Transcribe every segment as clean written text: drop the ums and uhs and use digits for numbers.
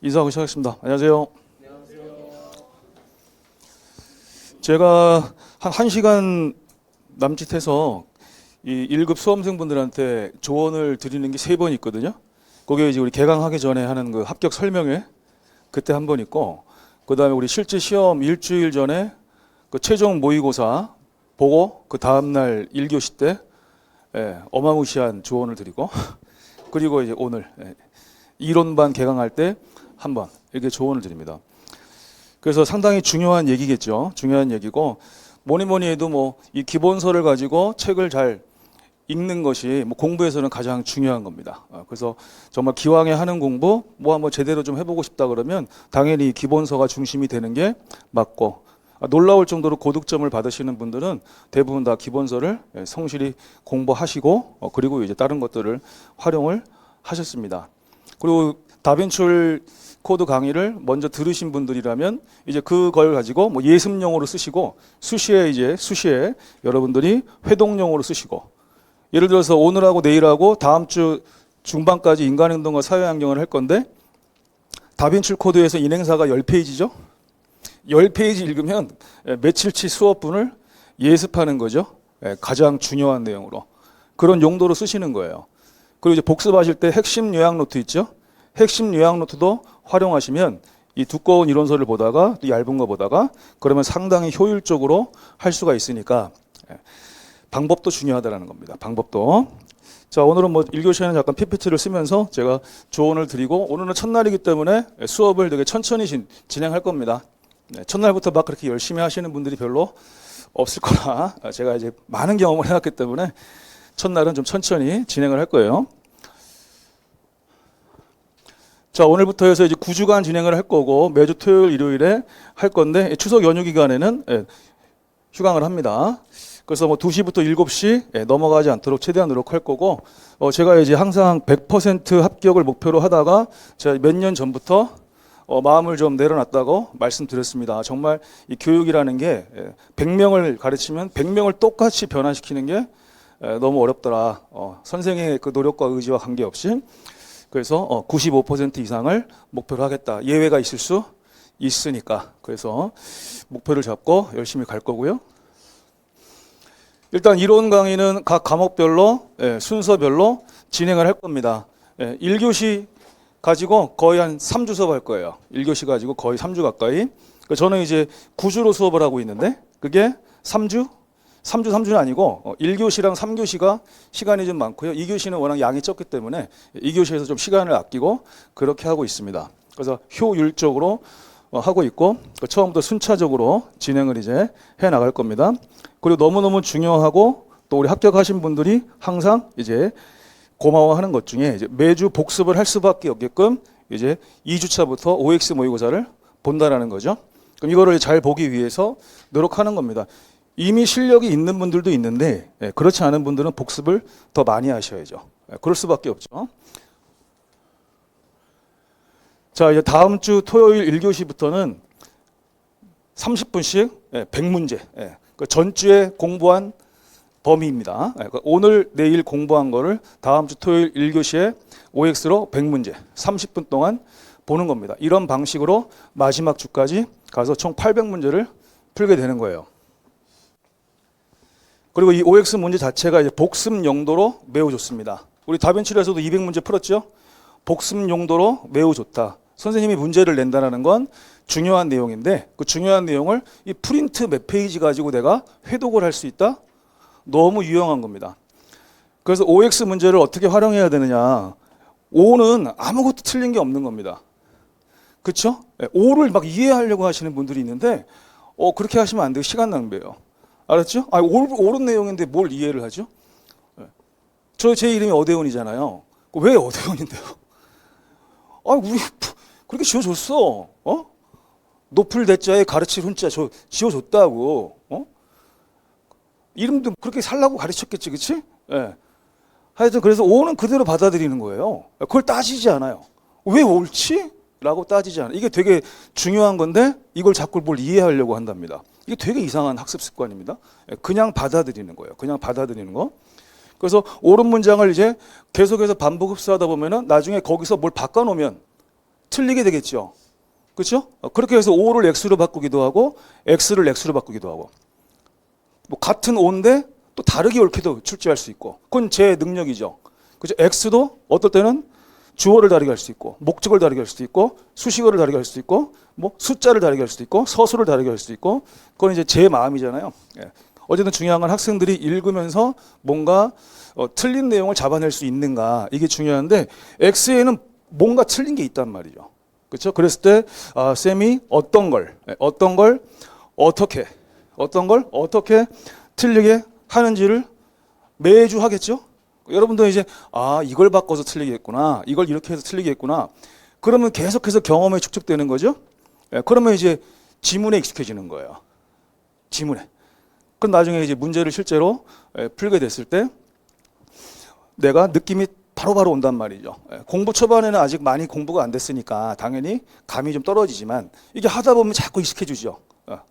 인사하고 시작하겠습니다. 안녕하세요. 제가 한 1시간 남짓해서 이 1급 수험생분들한테 조언을 드리는 게 3번 있거든요. 거기에 이제 우리 개강하기 전에 하는 그 합격 설명회 그때 한 번 있고, 그다음에 우리 실제 시험 일주일 전에 그 최종 모의고사 보고 그 다음날 1교시 때 어마무시한 조언을 드리고 그리고 이제 오늘 이론반 개강할 때 한 번 이렇게 조언을 드립니다. 그래서 상당히 중요한 얘기겠죠. 중요한 얘기고, 뭐니 해도 뭐 이 기본서를 가지고 책을 잘 읽는 것이 뭐 공부에서는 가장 중요한 겁니다. 그래서 정말 기왕에 하는 공부 뭐 한번 제대로 좀 해보고 싶다 그러면 당연히 기본서가 중심이 되는 게 맞고, 놀라울 정도로 고득점을 받으시는 분들은 대부분 다 기본서를 성실히 공부하시고 그리고 이제 다른 것들을 활용을 하셨습니다. 그리고 다빈출 코드 강의를 먼저 들으신 분들이라면 이제 그걸 가지고 뭐 예습용으로 쓰시고 수시에 여러분들이 회동용으로 쓰시고, 예를 들어서 오늘하고 내일하고 다음 주 중반까지 인간행동과 사회환경을 할 건데 다빈출 코드에서 인행사가 10페이지죠. 10페이지 읽으면 며칠치 수업분을 예습하는 거죠. 가장 중요한 내용으로. 그런 용도로 쓰시는 거예요. 그리고 이제 복습하실 때 핵심 요약 노트 있죠. 핵심 요약 노트도 활용하시면 이 두꺼운 이론서를 보다가 또 얇은 거 보다가 그러면 상당히 효율적으로 할 수가 있으니까 방법도 중요하다는 겁니다. 방법도. 자, 오늘은 뭐 1교시에는 약간 PPT를 쓰면서 제가 조언을 드리고, 오늘은 첫날이기 때문에 수업을 되게 천천히 진행할 겁니다. 첫날부터 막 그렇게 열심히 하시는 분들이 별로 없을 거라 제가 이제 많은 경험을 해왔기 때문에 첫날은 좀 천천히 진행을 할 거예요. 자, 오늘부터 해서 이제 9주간 진행을 할 거고, 매주 토요일, 일요일에 할 건데, 추석 연휴 기간에는 휴강을 합니다. 그래서 뭐 2시부터 7시 넘어가지 않도록 최대한 노력할 거고, 제가 이제 항상 100% 합격을 목표로 하다가 제가 몇 년 전부터 마음을 좀 내려놨다고 말씀드렸습니다. 정말 이 교육이라는 게 100명을 가르치면 100명을 똑같이 변화시키는 게 너무 어렵더라. 선생의 그 노력과 의지와 관계없이. 그래서 95% 이상을 목표로 하겠다. 예외가 있을 수 있으니까. 그래서 목표를 잡고 열심히 갈 거고요. 일단 이론 강의는 각 과목별로 순서별로 진행을 할 겁니다. 1교시 가지고 거의 한 3주 수업할 거예요. 1교시 가지고 거의 3주 가까이. 저는 이제 9주로 수업을 하고 있는데 그게 3주? 3주는 아니고 1교시랑 3교시가 시간이 좀 많고요. 2교시는 워낙 양이 적기 때문에 2교시에서 좀 시간을 아끼고 그렇게 하고 있습니다. 그래서 효율적으로 하고 있고, 처음부터 순차적으로 진행을 이제 해 나갈 겁니다. 그리고 너무너무 중요하고 또 우리 합격하신 분들이 항상 이제 고마워하는 것 중에 이제 매주 복습을 할 수밖에 없게끔 이제 2주차부터 OX 모의고사를 본다라는 거죠. 그럼 이거를 잘 보기 위해서 노력하는 겁니다. 이미 실력이 있는 분들도 있는데 그렇지 않은 분들은 복습을 더 많이 하셔야죠. 그럴 수밖에 없죠. 자, 이제 다음 주 토요일 1교시부터는 30분씩 100문제. 그 전주에 공부한 범위입니다. 오늘 내일 공부한 거를 다음 주 토요일 1교시에 OX로 100문제 30분 동안 보는 겁니다. 이런 방식으로 마지막 주까지 가서 총 800문제를 풀게 되는 거예요. 그리고 이 OX 문제 자체가 이제 복습 용도로 매우 좋습니다. 우리 다빈치에서도 200문제 풀었죠? 복습 용도로 매우 좋다. 선생님이 문제를 낸다는 건 중요한 내용인데 그 중요한 내용을 이 프린트 몇 페이지 가지고 내가 회독을 할 수 있다? 너무 유용한 겁니다. 그래서 OX 문제를 어떻게 활용해야 되느냐. O는 아무것도 틀린 게 없는 겁니다. 그렇죠? O를 막 이해하려고 하시는 분들이 있는데 그렇게 하시면 안 돼요. 시간 낭비예요. 알았죠? 옳은 내용인데 뭘 이해를 하죠? 제 이름이 어대훈이잖아요. 왜 어대훈인데요? 우리 그렇게 지어줬어. 높을 대자에 가르칠 훈자 지어줬다고. 이름도 그렇게 살라고 가르쳤겠지, 그렇지? 하여튼 그래서 O는 그대로 받아들이는 거예요. 그걸 따지지 않아요. 왜 옳지? 라고 따지지 않아요. 이게 되게 중요한 건데 이걸 자꾸 뭘 이해하려고 한답니다. 이게 되게 이상한 학습 습관입니다. 그냥 받아들이는 거예요. 그냥 받아들이는 거. 그래서 옳은 문장을 이제 계속해서 반복 흡수하다 보면은 나중에 거기서 뭘 바꿔놓으면 틀리게 되겠죠. 그렇죠? 그렇게 해서 O를 X로 바꾸기도 하고 X를 X로 바꾸기도 하고 뭐 같은 O인데 또 다르게 옳게도 출제할 수 있고 그건 제 능력이죠. 그죠? X도 어떨 때는 주어를 다르게 할 수 있고 목적을 다르게 할 수도 있고 수식어를 다르게 할 수도 있고 뭐 숫자를 다르게 할 수도 있고 서술을 다르게 할 수도 있고 그건 이제 제 마음이잖아요. 예. 어쨌든 중요한 건 학생들이 읽으면서 뭔가 틀린 내용을 잡아낼 수 있는가 이게 중요한데 X에는 뭔가 틀린 게 있단 말이죠. 그렇죠? 그랬을 때 쌤이 어떤 걸 어떻게 틀리게 하는지를 매주 하겠죠? 여러분도 이제 이걸 바꿔서 틀리겠구나. 이걸 이렇게 해서 틀리겠구나. 그러면 계속해서 경험이 축적되는 거죠. 예, 그러면 이제 지문에 익숙해지는 거예요. 지문에. 그럼 나중에 이제 문제를 실제로 풀게 됐을 때 내가 느낌이 바로바로 온단 말이죠. 예, 공부 초반에는 아직 많이 공부가 안 됐으니까 당연히 감이 좀 떨어지지만 이게 하다 보면 자꾸 익숙해지죠.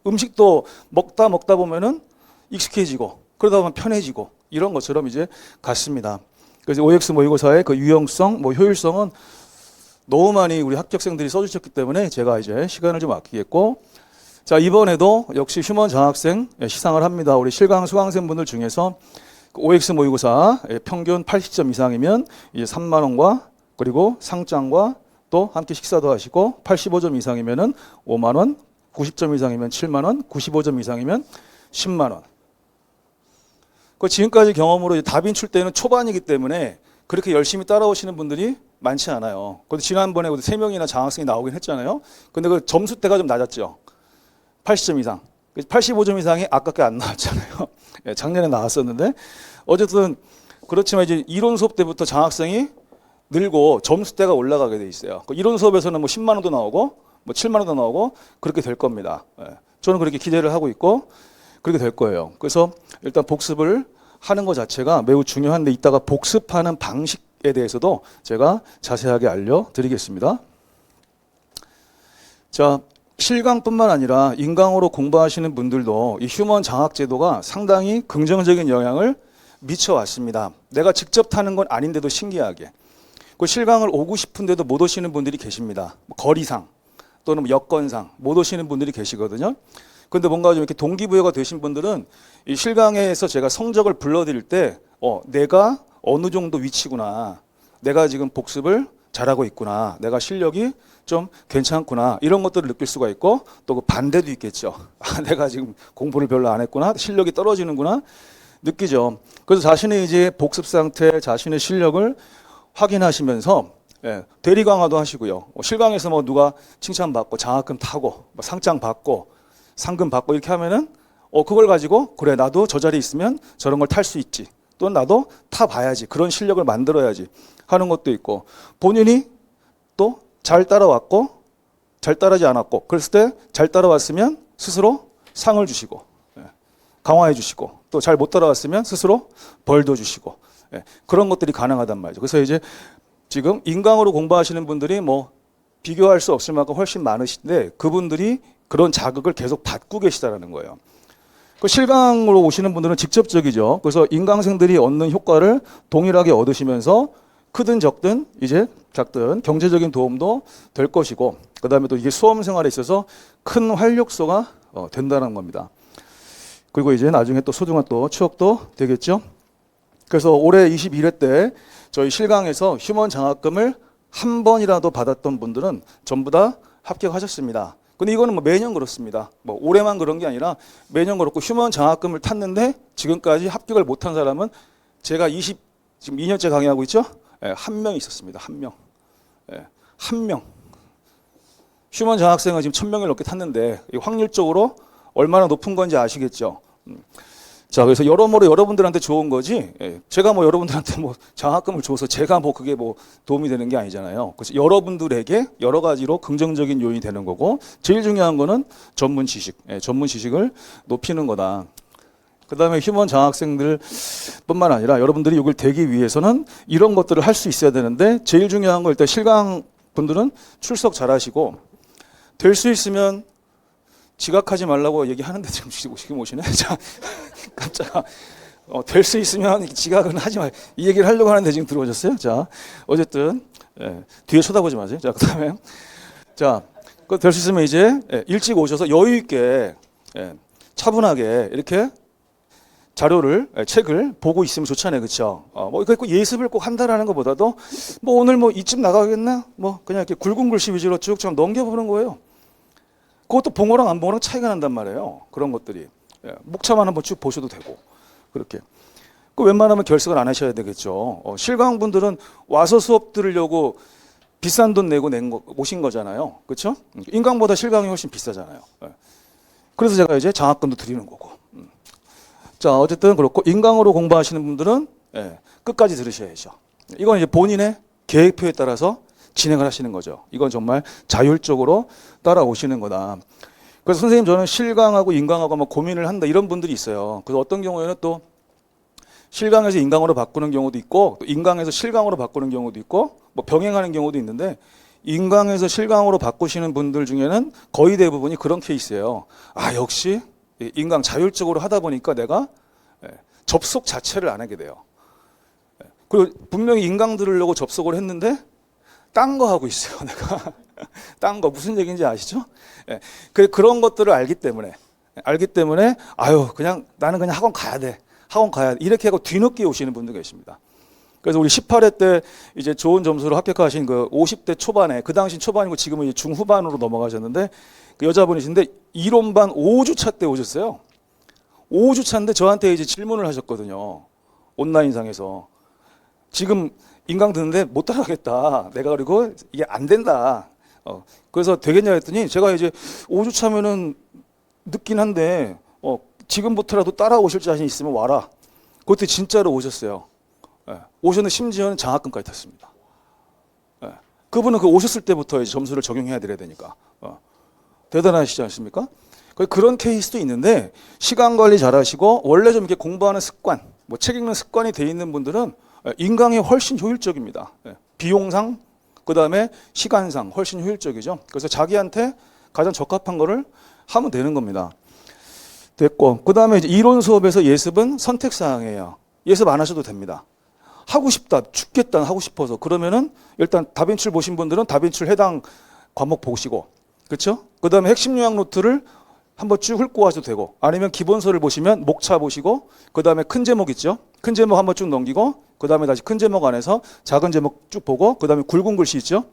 음식도 먹다 보면은 익숙해지고 그러다 보면 편해지고 이런 것처럼 이제 같습니다. 그래서 OX 모의고사의 그 유용성, 뭐 효율성은 너무 많이 우리 합격생들이 써주셨기 때문에 제가 이제 시간을 좀 아끼겠고, 자 이번에도 역시 휴먼 장학생 시상을 합니다. 우리 실강 수강생분들 중에서 OX 모의고사 평균 80점 이상이면 이제 3만 원과 그리고 상장과 또 함께 식사도 하시고 85점 이상이면은 5만 원, 90점 이상이면 7만 원, 95점 이상이면 10만 원. 그 지금까지 경험으로 답인 출 때는 초반이기 때문에 그렇게 열심히 따라오시는 분들이 많지 않아요. 그런데 지난번에 3명이나 장학생이 나오긴 했잖아요. 근데 그 점수대가 좀 낮았죠. 80점 이상. 85점 이상이 아깝게 안 나왔잖아요. 작년에 나왔었는데 어쨌든 그렇지만 이제 이론 수업 때부터 장학생이 늘고 점수대가 올라가게 돼 있어요. 이론 수업에서는 뭐 10만 원도 나오고 뭐 7만 원도 나오고 그렇게 될 겁니다. 저는 그렇게 기대를 하고 있고 그렇게 될 거예요. 그래서 일단 복습을 하는 것 자체가 매우 중요한데 이따가 복습하는 방식에 대해서도 제가 자세하게 알려드리겠습니다. 자, 실강뿐만 아니라 인강으로 공부하시는 분들도 이 휴먼 장학 제도가 상당히 긍정적인 영향을 미쳐왔습니다. 내가 직접 타는 건 아닌데도 신기하게. 그 실강을 오고 싶은데도 못 오시는 분들이 계십니다. 거리상 또는 여건상 못 오시는 분들이 계시거든요. 근데 뭔가 좀 이렇게 동기부여가 되신 분들은 이 실강에서 제가 성적을 불러드릴 때 내가 어느 정도 위치구나. 내가 지금 복습을 잘하고 있구나. 내가 실력이 좀 괜찮구나. 이런 것들을 느낄 수가 있고 또 그 반대도 있겠죠. 내가 지금 공부를 별로 안 했구나. 실력이 떨어지는구나. 느끼죠. 그래서 자신의 이제 복습 상태, 자신의 실력을 확인하시면서 대리 강화도 하시고요. 실강에서 뭐 누가 칭찬받고 장학금 타고 뭐 상장 받고 상금 받고 이렇게 하면은 그걸 가지고 그래 나도 저 자리에 있으면 저런 걸 탈 수 있지. 또 나도 타봐야지. 그런 실력을 만들어야지 하는 것도 있고 본인이 또 잘 따라왔고 잘 따르지 않았고 그랬을 때 잘 따라왔으면 스스로 상을 주시고 강화해 주시고 또 잘 못 따라왔으면 스스로 벌도 주시고 그런 것들이 가능하단 말이죠. 그래서 이제 지금 인강으로 공부하시는 분들이 뭐 비교할 수 없을 만큼 훨씬 많으신데 그분들이 그런 자극을 계속 받고 계시다는 거예요. 그 실강으로 오시는 분들은 직접적이죠. 그래서 인강생들이 얻는 효과를 동일하게 얻으시면서 크든 적든 이제 작든 경제적인 도움도 될 것이고 그다음에 또 이게 수험 생활에 있어서 큰 활력소가 된다는 겁니다. 그리고 이제 나중에 또 소중한 또 추억도 되겠죠. 그래서 올해 21회 때 저희 실강에서 휴먼 장학금을 한 번이라도 받았던 분들은 전부 다 합격하셨습니다. 근데 이거는 뭐 매년 그렇습니다. 뭐 올해만 그런 게 아니라 매년 그렇고 휴먼 장학금을 탔는데 지금까지 합격을 못한 사람은 제가 지금 2년째 강의하고 있죠? 한 명 있었습니다. 한 명. 한 명. 휴먼 장학생은 지금 1000명을 넘게 탔는데 확률적으로 얼마나 높은 건지 아시겠죠? 자, 그래서 여러모로 여러분들한테 좋은 거지, 제가 뭐 여러분들한테 뭐 장학금을 줘서 제가 뭐 그게 뭐 도움이 되는 게 아니잖아요. 그래서 여러분들에게 여러 가지로 긍정적인 요인이 되는 거고, 제일 중요한 거는 전문 지식, 전문 지식을 높이는 거다. 그 다음에 휴먼 장학생들 뿐만 아니라 여러분들이 이걸 되기 위해서는 이런 것들을 할 수 있어야 되는데, 제일 중요한 거 일단 실강 분들은 출석 잘 하시고, 될 수 있으면 지각하지 말라고 얘기하는데 지금 오시네. 자, 깜짝. 될 수 있으면 지각은 하지 말. 이 얘기를 하려고 하는데 지금 들어오셨어요. 자, 어쨌든 예, 뒤에 쳐다보지 마세요. 자, 그다음에 자, 그 될 수 있으면 이제 일찍 오셔서 여유 있게 차분하게 이렇게 자료를 책을 보고 있으면 좋잖아요, 그렇죠? 뭐 이거 예습을 꼭 한다라는 것보다도 뭐 오늘 뭐 이쯤 나가겠나? 뭐 그냥 이렇게 굵은 글씨 위주로 쭉쭉 넘겨보는 거예요. 그것도 봉어랑 안 봉어랑 차이가 난단 말이에요. 그런 것들이 목차만 한번 쭉 보셔도 되고 그렇게. 그 웬만하면 결석을 안 하셔야 되겠죠. 실강 분들은 와서 수업 들으려고 비싼 돈 내고 오신 거잖아요, 그렇죠? 인강보다 실강이 훨씬 비싸잖아요. 그래서 제가 이제 장학금도 드리는 거고. 자, 어쨌든 그렇고 인강으로 공부하시는 분들은 끝까지 들으셔야죠. 이건 이제 본인의 계획표에 따라서 진행을 하시는 거죠. 이건 정말 자율적으로 따라오시는 거다. 그래서 선생님 저는 실강하고 인강하고 막 고민을 한다 이런 분들이 있어요. 그래서 어떤 경우에는 또 실강에서 인강으로 바꾸는 경우도 있고 또 인강에서 실강으로 바꾸는 경우도 있고 뭐 병행하는 경우도 있는데 인강에서 실강으로 바꾸시는 분들 중에는 거의 대부분이 그런 케이스예요. 아, 역시 인강 자율적으로 하다 보니까 내가 접속 자체를 안 하게 돼요. 그리고 분명히 인강 들으려고 접속을 했는데 딴 거 하고 있어요, 내가. 딴 거 무슨 얘기인지 아시죠? 그런 것들을 알기 때문에 아유, 그냥 나는 그냥 학원 가야 돼. 학원 가야 돼. 이렇게 하고 뒤늦게 오시는 분도 계십니다. 그래서 우리 18회 때 이제 좋은 점수로 합격하신 그 50대 초반에 그 당시 초반이고 지금은 이제 중후반으로 넘어가셨는데 그 여자분이신데 이론반 5주차 때 오셨어요. 5주차인데 저한테 이제 질문을 하셨거든요. 온라인상에서. 지금 인강 듣는데 못 따라가겠다. 내가 그리고 이게 안 된다. 그래서 되겠냐 했더니 제가 이제 5주차면은 늦긴 한데 지금부터라도 따라오실 자신 있으면 와라. 그때 진짜로 오셨어요. 오셨는데 심지어는 장학금까지 탔습니다. 그분은 그 오셨을 때부터 이제 점수를 적용해야 드려야 되니까. 대단하시지 않습니까? 그런 케이스도 있는데 시간 관리 잘하시고 원래 좀 이렇게 공부하는 습관, 뭐 책 읽는 습관이 돼 있는 분들은 인강이 훨씬 효율적입니다. 비용상, 그 다음에 시간상 훨씬 효율적이죠. 그래서 자기한테 가장 적합한 거를 하면 되는 겁니다. 됐고, 그 다음에 이론 수업에서 예습은 선택사항이에요. 예습 안 하셔도 됩니다. 하고 싶다, 죽겠다 하고 싶어서 그러면은 일단 다빈치를 보신 분들은 다빈치를 해당 과목 보시고, 그렇죠? 그 다음에 핵심 요약 노트를 한번 쭉 훑고 가셔도 되고, 아니면 기본서를 보시면 목차 보시고, 그 다음에 큰 제목 있죠? 큰 제목 한번 쭉 넘기고, 그 다음에 다시 큰 제목 안에서 작은 제목 쭉 보고, 그 다음에 굵은 글씨 있죠?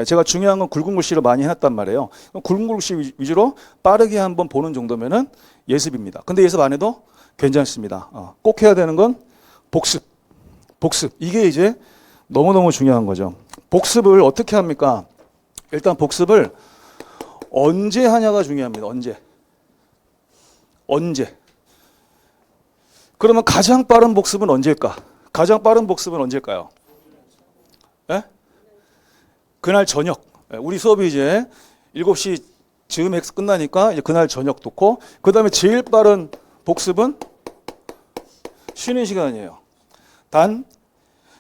제가 중요한 건 굵은 글씨로 많이 해놨단 말이에요. 굵은 글씨 위주로 빠르게 한번 보는 정도면은 예습입니다. 근데 예습 안 해도 괜찮습니다. 꼭 해야 되는 건 복습. 이게 이제 너무너무 중요한 거죠. 복습을 어떻게 합니까? 일단 복습을 언제 하냐가 중요합니다. 언제. 그러면 가장 빠른 복습은 언제일까? 가장 빠른 복습은 언제일까요? 예? 그날 저녁. 우리 수업이 이제 7시 즈음에 끝나니까 이제 그날 저녁 놓고, 그 다음에 제일 빠른 복습은 쉬는 시간이에요. 단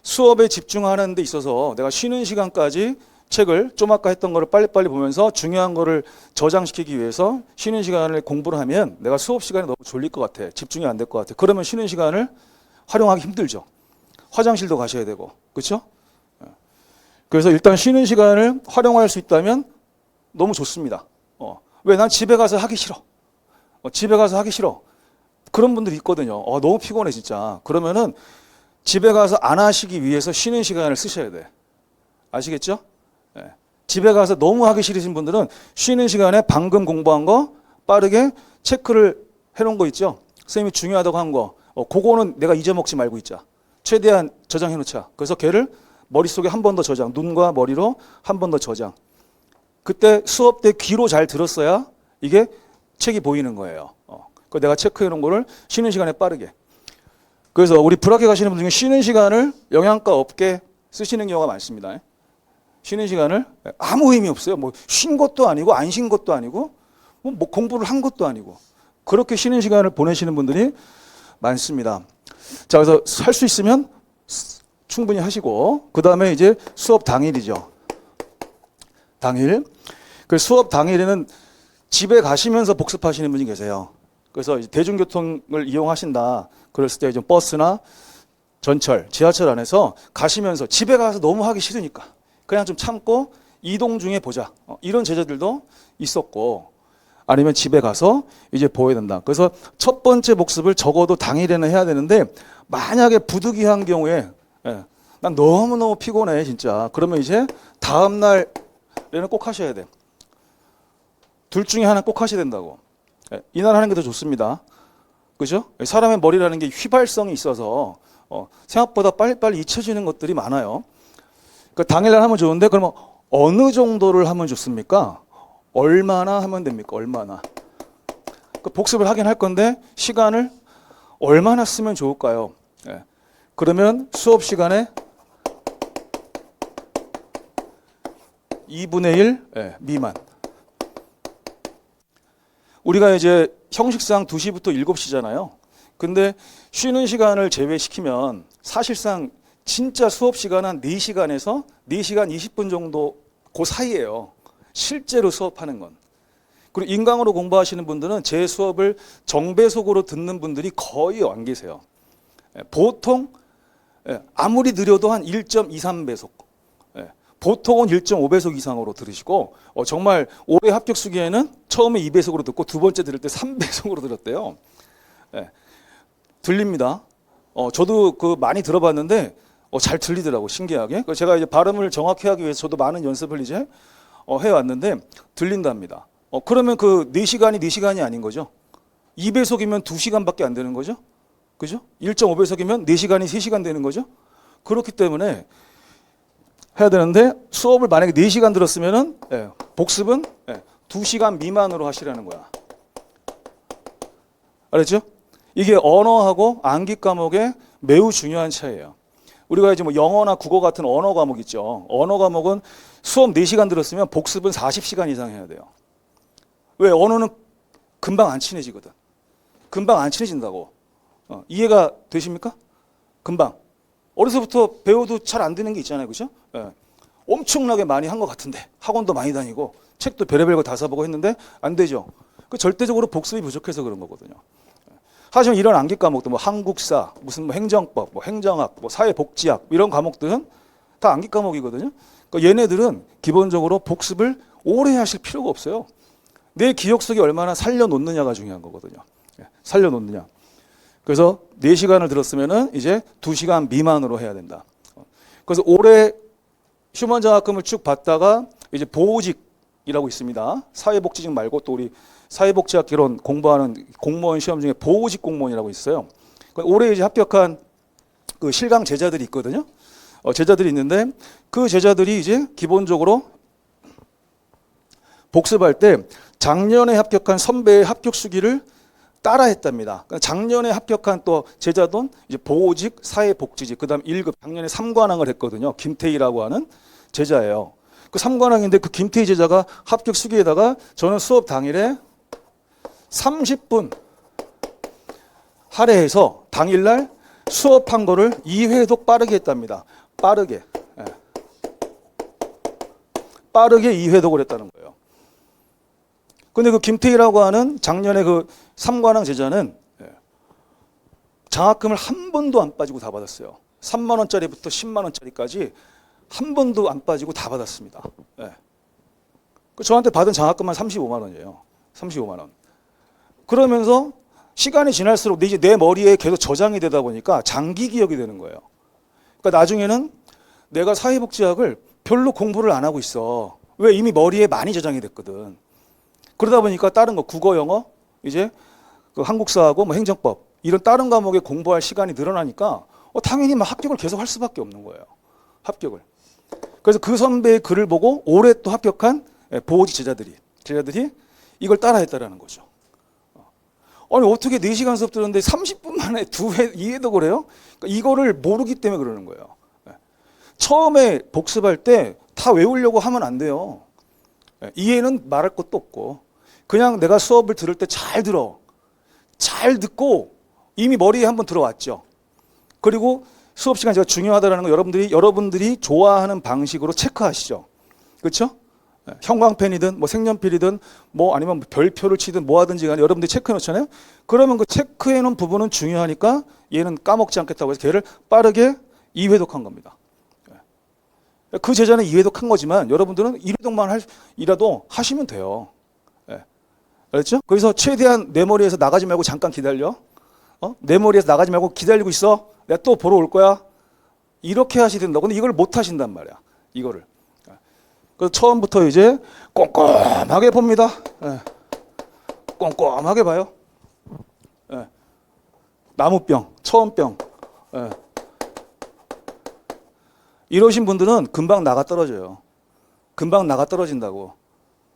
수업에 집중하는 데 있어서 내가 쉬는 시간까지 책을 좀 아까 했던 거를 빨리빨리 보면서 중요한 거를 저장시키기 위해서 쉬는 시간을 공부를 하면 내가 수업 시간에 너무 졸릴 것 같아. 집중이 안 될 것 같아. 그러면 쉬는 시간을 활용하기 힘들죠. 화장실도 가셔야 되고. 그렇죠? 그래서 일단 쉬는 시간을 활용할 수 있다면 너무 좋습니다. 왜? 난 집에 가서 하기 싫어. 집에 가서 하기 싫어. 그런 분들이 있거든요. 너무 피곤해 진짜. 그러면은 집에 가서 안 하시기 위해서 쉬는 시간을 쓰셔야 돼. 아시겠죠? 집에 가서 너무 하기 싫으신 분들은 쉬는 시간에 방금 공부한 거 빠르게 체크를 해놓은 거 있죠? 선생님이 중요하다고 한 거. 그거는 내가 잊어먹지 말고 있자. 최대한 저장해놓자. 그래서 걔를 머릿속에 한 번 더 저장. 눈과 머리로 한 번 더 저장. 그때 수업 때 귀로 잘 들었어야 이게 책이 보이는 거예요. 그 내가 체크해놓은 거를 쉬는 시간에 빠르게. 그래서 우리 불학회 가시는 분 중에 쉬는 시간을 영양가 없게 쓰시는 경우가 많습니다. 쉬는 시간을 아무 의미 없어요. 뭐 쉰 것도 아니고 안 쉰 것도 아니고 뭐 공부를 한 것도 아니고 그렇게 쉬는 시간을 보내시는 분들이 많습니다. 자, 그래서 할 수 있으면 충분히 하시고, 그 다음에 이제 수업 당일이죠. 당일. 그 수업 당일에는 집에 가시면서 복습하시는 분이 계세요. 그래서 대중교통을 이용하신다. 그랬을 때 좀 버스나 전철, 지하철 안에서 가시면서 집에 가서 너무 하기 싫으니까 그냥 좀 참고 이동 중에 보자. 이런 제자들도 있었고, 아니면 집에 가서 이제 보여야 된다. 그래서 첫 번째 복습을 적어도 당일에는 해야 되는데, 만약에 부득이한 경우에 난 너무너무 피곤해 진짜. 그러면 이제 다음 날에는 꼭 하셔야 돼. 둘 중에 하나 꼭 하셔야 된다고. 이날 하는 게 더 좋습니다. 그죠? 사람의 머리라는 게 휘발성이 있어서 생각보다 빨리빨리 잊혀지는 것들이 많아요. 그러니까 당일날 하면 좋은데, 그러면 어느 정도를 하면 좋습니까? 얼마나 하면 됩니까? 얼마나? 그 복습을 하긴 할 건데 시간을 얼마나 쓰면 좋을까요? 그러면 수업 시간에 2분의 1 미만. 우리가 이제 형식상 2시부터 7시잖아요. 근데 쉬는 시간을 제외시키면 사실상 진짜 수업 시간은 한 4시간에서 4시간 20분 정도 그 사이예요. 실제로 수업하는 건. 그리고 인강으로 공부하시는 분들은 제 수업을 정배속으로 듣는 분들이 거의 안 계세요. 보통 아무리 느려도 한 1.23배속, 보통은 1.5배속 이상으로 들으시고, 정말 올해 합격 수기에는 처음에 2배속으로 듣고 두 번째 들을 때 3배속으로 들었대요. 들립니다. 저도 그 많이 들어봤는데 잘 들리더라고, 신기하게. 그래서 제가 이제 발음을 정확히 하기 위해서 저도 많은 연습을 이제 해왔는데 들린답니다. 그러면 그 4시간이 4시간이 아닌 거죠. 2배속이면 2시간밖에 안 되는 거죠. 그죠? 1.5배속이면 4시간이 3시간 되는 거죠. 그렇기 때문에 해야 되는데, 수업을 만약에 4시간 들었으면은 복습은 2시간 미만으로 하시라는 거야. 알았죠? 이게 언어하고 암기 과목의 매우 중요한 차이예요. 우리가 이제 뭐 영어나 국어 같은 언어 과목 있죠. 언어 과목은 수업 4시간 들었으면 복습은 40시간 이상 해야 돼요. 왜? 언어는 금방 안 친해지거든. 금방 안 친해진다고. 이해가 되십니까? 금방. 어려서부터 배워도 잘 안 되는 게 있잖아요. 그죠? 엄청나게 많이 한 것 같은데, 학원도 많이 다니고 책도 별의별 거 다 사보고 했는데 안 되죠. 그 절대적으로 복습이 부족해서 그런 거거든요. 하지만 이런 암기 과목도 뭐 한국사, 무슨 뭐 행정법, 뭐 행정학, 뭐 사회복지학 이런 과목들은 다 암기 과목이거든요. 그러니까 얘네들은 기본적으로 복습을 오래 하실 필요가 없어요. 내 기억 속에 얼마나 살려놓느냐가 중요한 거거든요. 살려놓느냐. 그래서 4시간을 들었으면은 이제 2시간 미만으로 해야 된다. 그래서 올해 휴먼 장학금을 쭉 받다가 이제 보호직이라고 있습니다. 사회복지직 말고 또 우리 사회복지학 개론 공부하는 공무원 시험 중에 보호직 공무원이라고 있어요. 올해 이제 합격한 그 실강 제자들이 있거든요. 제자들이 있는데 그 제자들이 이제 기본적으로 복습할 때 작년에 합격한 선배의 합격 수기를 따라했답니다. 작년에 합격한 또 제자돈 이제 보호직, 사회복지직, 그다음 1급 작년에 3관왕을 했거든요. 김태희라고 하는 제자예요. 그 3관왕인데 그 김태희 제자가 합격 수기에다가 저는 수업 당일에 30분 할애해서 당일날 수업한 거를 2회독 빠르게 했답니다. 빠르게 2회독을 했다는 거예요. 근데 그 김태희라고 하는 작년에 그 3관왕 제자는 장학금을 한 번도 안 빠지고 다 받았어요. 3만 원짜리부터 10만 원짜리까지 한 번도 안 빠지고 다 받았습니다. 저한테 받은 장학금만 35만 원이에요. 35만 원. 그러면서 시간이 지날수록 이제 내 머리에 계속 저장이 되다 보니까 장기 기억이 되는 거예요. 그러니까 나중에는 내가 사회복지학을 별로 공부를 안 하고 있어. 왜? 이미 머리에 많이 저장이 됐거든. 그러다 보니까 다른 거 국어, 영어, 이제 그 한국사하고 뭐 행정법 이런 다른 과목에 공부할 시간이 늘어나니까 당연히 막 합격을 계속 할 수밖에 없는 거예요. 합격을. 그래서 그 선배의 글을 보고 올해 또 합격한 보호직 제자들이 이걸 따라했다라는 거죠. 아니 어떻게 4시간 수업 들었는데 30분 만에 2회도 그래요? 그러니까 이거를 모르기 때문에 그러는 거예요. 처음에 복습할 때 다 외우려고 하면 안 돼요. 이해는 말할 것도 없고 그냥 내가 수업을 들을 때 잘 들어. 잘 듣고 이미 머리에 한번 들어왔죠. 그리고 수업 시간 제가 중요하다는 거 여러분들이 좋아하는 방식으로 체크하시죠. 그렇죠? 형광펜이든 뭐 색연필이든 뭐 아니면 별표를 치든 뭐 하든지 간에 여러분들이 체크해 놓잖아요. 그러면 그 체크해 놓은 부분은 중요하니까 얘는 까먹지 않겠다고 해서 걔를 빠르게 2회독한 겁니다. 그 제자는 2회독 한 거지만 여러분들은 1회독만 이라도 하시면 돼요. 예. 알았죠? 그래서 최대한 내 머리에서 나가지 말고 잠깐 기다려. 내 머리에서 나가지 말고 기다리고 있어. 내가 또 보러 올 거야. 이렇게 하셔야 된다. 근데 이걸 못 하신단 말이야. 이거를. 그래서 처음부터 이제 꼼꼼하게 봅니다. 예. 꼼꼼하게 봐요. 예. 나무병, 처음병. 예. 이러신 분들은 금방 나가 떨어져요. 금방 나가 떨어진다고.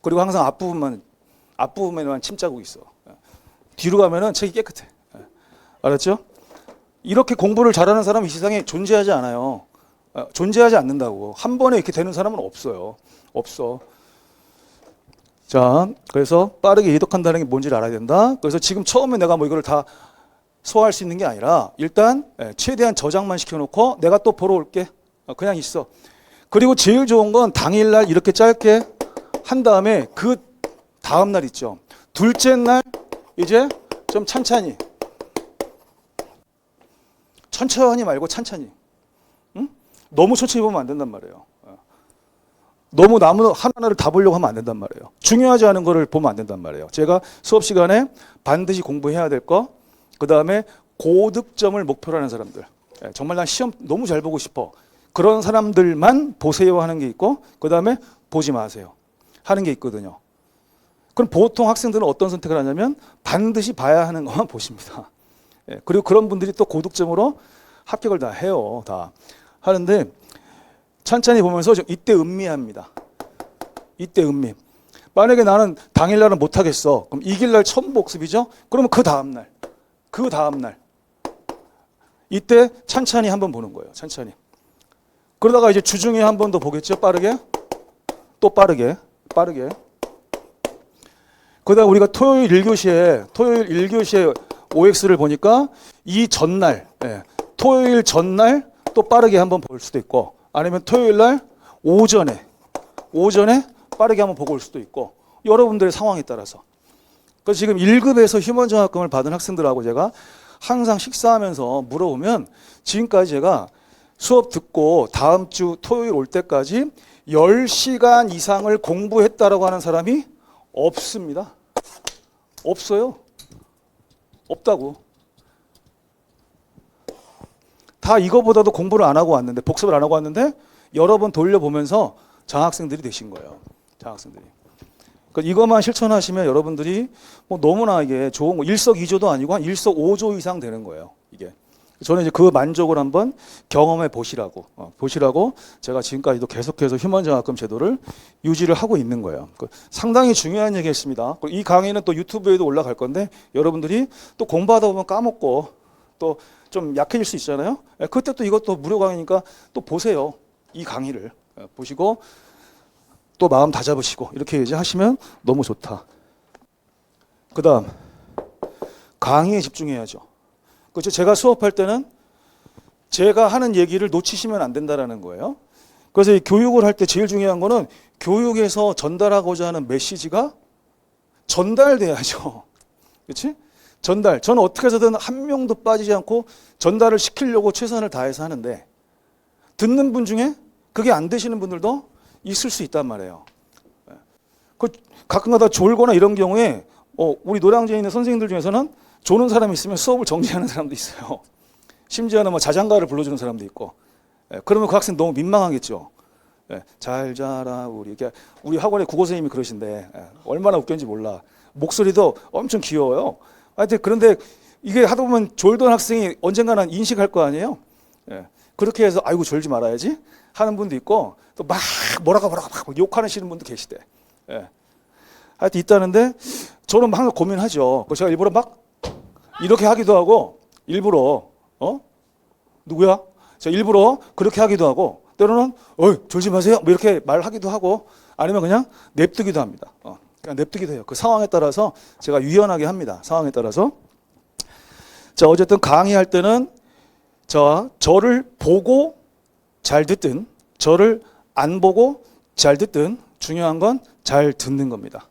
그리고 항상 앞부분에만 침 짜고 있어. 뒤로 가면은 책이 깨끗해. 알았죠? 이렇게 공부를 잘하는 사람은 이 세상에 존재하지 않아요. 존재하지 않는다고. 한 번에 이렇게 되는 사람은 없어요. 없어. 자, 그래서 빠르게 이독한다는 게 뭔지를 알아야 된다. 그래서 지금 처음에 내가 뭐 이거를 다 소화할 수 있는 게 아니라 일단 최대한 저장만 시켜놓고 내가 또 보러 올게. 그냥 있어. 그리고 제일 좋은 건 당일날 이렇게 짧게 한 다음에 그 다음날 있죠. 둘째 날 이제 좀 찬찬히. 천천히 말고 찬찬히. 응? 너무 천천히 보면 안 된단 말이에요. 너무 나무 하나를 다 보려고 하면 안 된단 말이에요. 중요하지 않은 거를 보면 안 된단 말이에요. 제가 수업 시간에 반드시 공부해야 될 거, 그 다음에 고득점을 목표로 하는 사람들. 정말 난 시험 너무 잘 보고 싶어. 그런 사람들만 보세요 하는 게 있고, 그 다음에 보지 마세요 하는 게 있거든요. 그럼 보통 학생들은 어떤 선택을 하냐면 반드시 봐야 하는 것만 보십니다. 그리고 그런 분들이 또 고득점으로 합격을 다 해요. 다 하는데 천천히 보면서 이때 음미합니다. 이때 음미. 만약에 나는 당일날은 못하겠어. 그럼 이길날 처음 복습이죠. 그러면 그 다음날 이때 천천히 한번 보는 거예요. 천천히. 그러다가 이제 주중에 한 번 더 보겠죠. 빠르게. 또 빠르게. 그러다가 우리가 토요일 1교시에 OX를 보니까 이 전날, 토요일 전날 또 빠르게 한번 볼 수도 있고, 아니면 토요일 날 오전에 빠르게 한번 보고 올 수도 있고, 여러분들의 상황에 따라서. 그래서 지금 1급에서 휴먼정학금을 받은 학생들하고 제가 항상 식사하면서 물어보면 지금까지 제가 수업 듣고 다음 주 토요일 올 때까지 10시간 이상을 공부했다라고 하는 사람이 없습니다. 없어요. 없다고. 다 이거보다도 공부를 안 하고 왔는데, 복습을 안 하고 왔는데 여러 번 돌려보면서 장학생들이 되신 거예요. 장학생들이. 그러니까 이것만 실천하시면 여러분들이 뭐 너무나 이게 좋은 거, 일석이조도 아니고 한 일석오조 이상 되는 거예요. 이게. 저는 이제 그 만족을 한번 경험해 보시라고 제가 지금까지도 계속해서 휴먼정학금 제도를 유지를 하고 있는 거예요. 상당히 중요한 얘기했습니다. 이 강의는 또 유튜브에도 올라갈 건데 여러분들이 또 공부하다 보면 까먹고 또 좀 약해질 수 있잖아요. 그때 또 이것도 무료 강의니까 또 보세요. 이 강의를 보시고 또 마음 다잡으시고 이렇게 이제 하시면 너무 좋다. 그 다음 강의에 집중해야죠. 그렇죠. 제가 수업할 때는 제가 하는 얘기를 놓치시면 안 된다라는 거예요. 그래서 이 교육을 할 때 제일 중요한 거는 교육에서 전달하고자 하는 메시지가 전달돼야죠. 그렇지? 전달. 저는 어떻게 해서든 한 명도 빠지지 않고 전달을 시키려고 최선을 다해서 하는데 듣는 분 중에 그게 안 되시는 분들도 있을 수 있단 말이에요. 가끔가다 졸거나 이런 경우에 우리 노량진에 있는 선생님들 중에서는 조는 사람이 있으면 수업을 정지하는 사람도 있어요. 심지어는 뭐 자장가를 불러주는 사람도 있고. 그러면 그 학생 너무 민망하겠죠. 잘 자라 우리 학원에 국어 선생님이 그러신데 얼마나 웃겼는지 몰라. 목소리도 엄청 귀여워요. 하여튼 그런데 이게 하다 보면 졸던 학생이 언젠가는 인식할 거 아니에요. 그렇게 해서 아이고 졸지 말아야지 하는 분도 있고 또 막 뭐라고 막 욕하시는 분도 계시대. 하여튼 있다는데 저는 항상 고민하죠. 그래서 제가 일부러 막 이렇게 하기도 하고 일부러 누구야? 제가 일부러 그렇게 하기도 하고 때로는 졸지 마세요 뭐 이렇게 말하기도 하고 아니면 그냥 냅두기도 합니다. 그냥 냅두기도 해요. 그 상황에 따라서 제가 유연하게 합니다. 상황에 따라서. 자, 어쨌든 강의할 때는 저를 보고 잘 듣든 저를 안 보고 잘 듣든 중요한 건 잘 듣는 겁니다.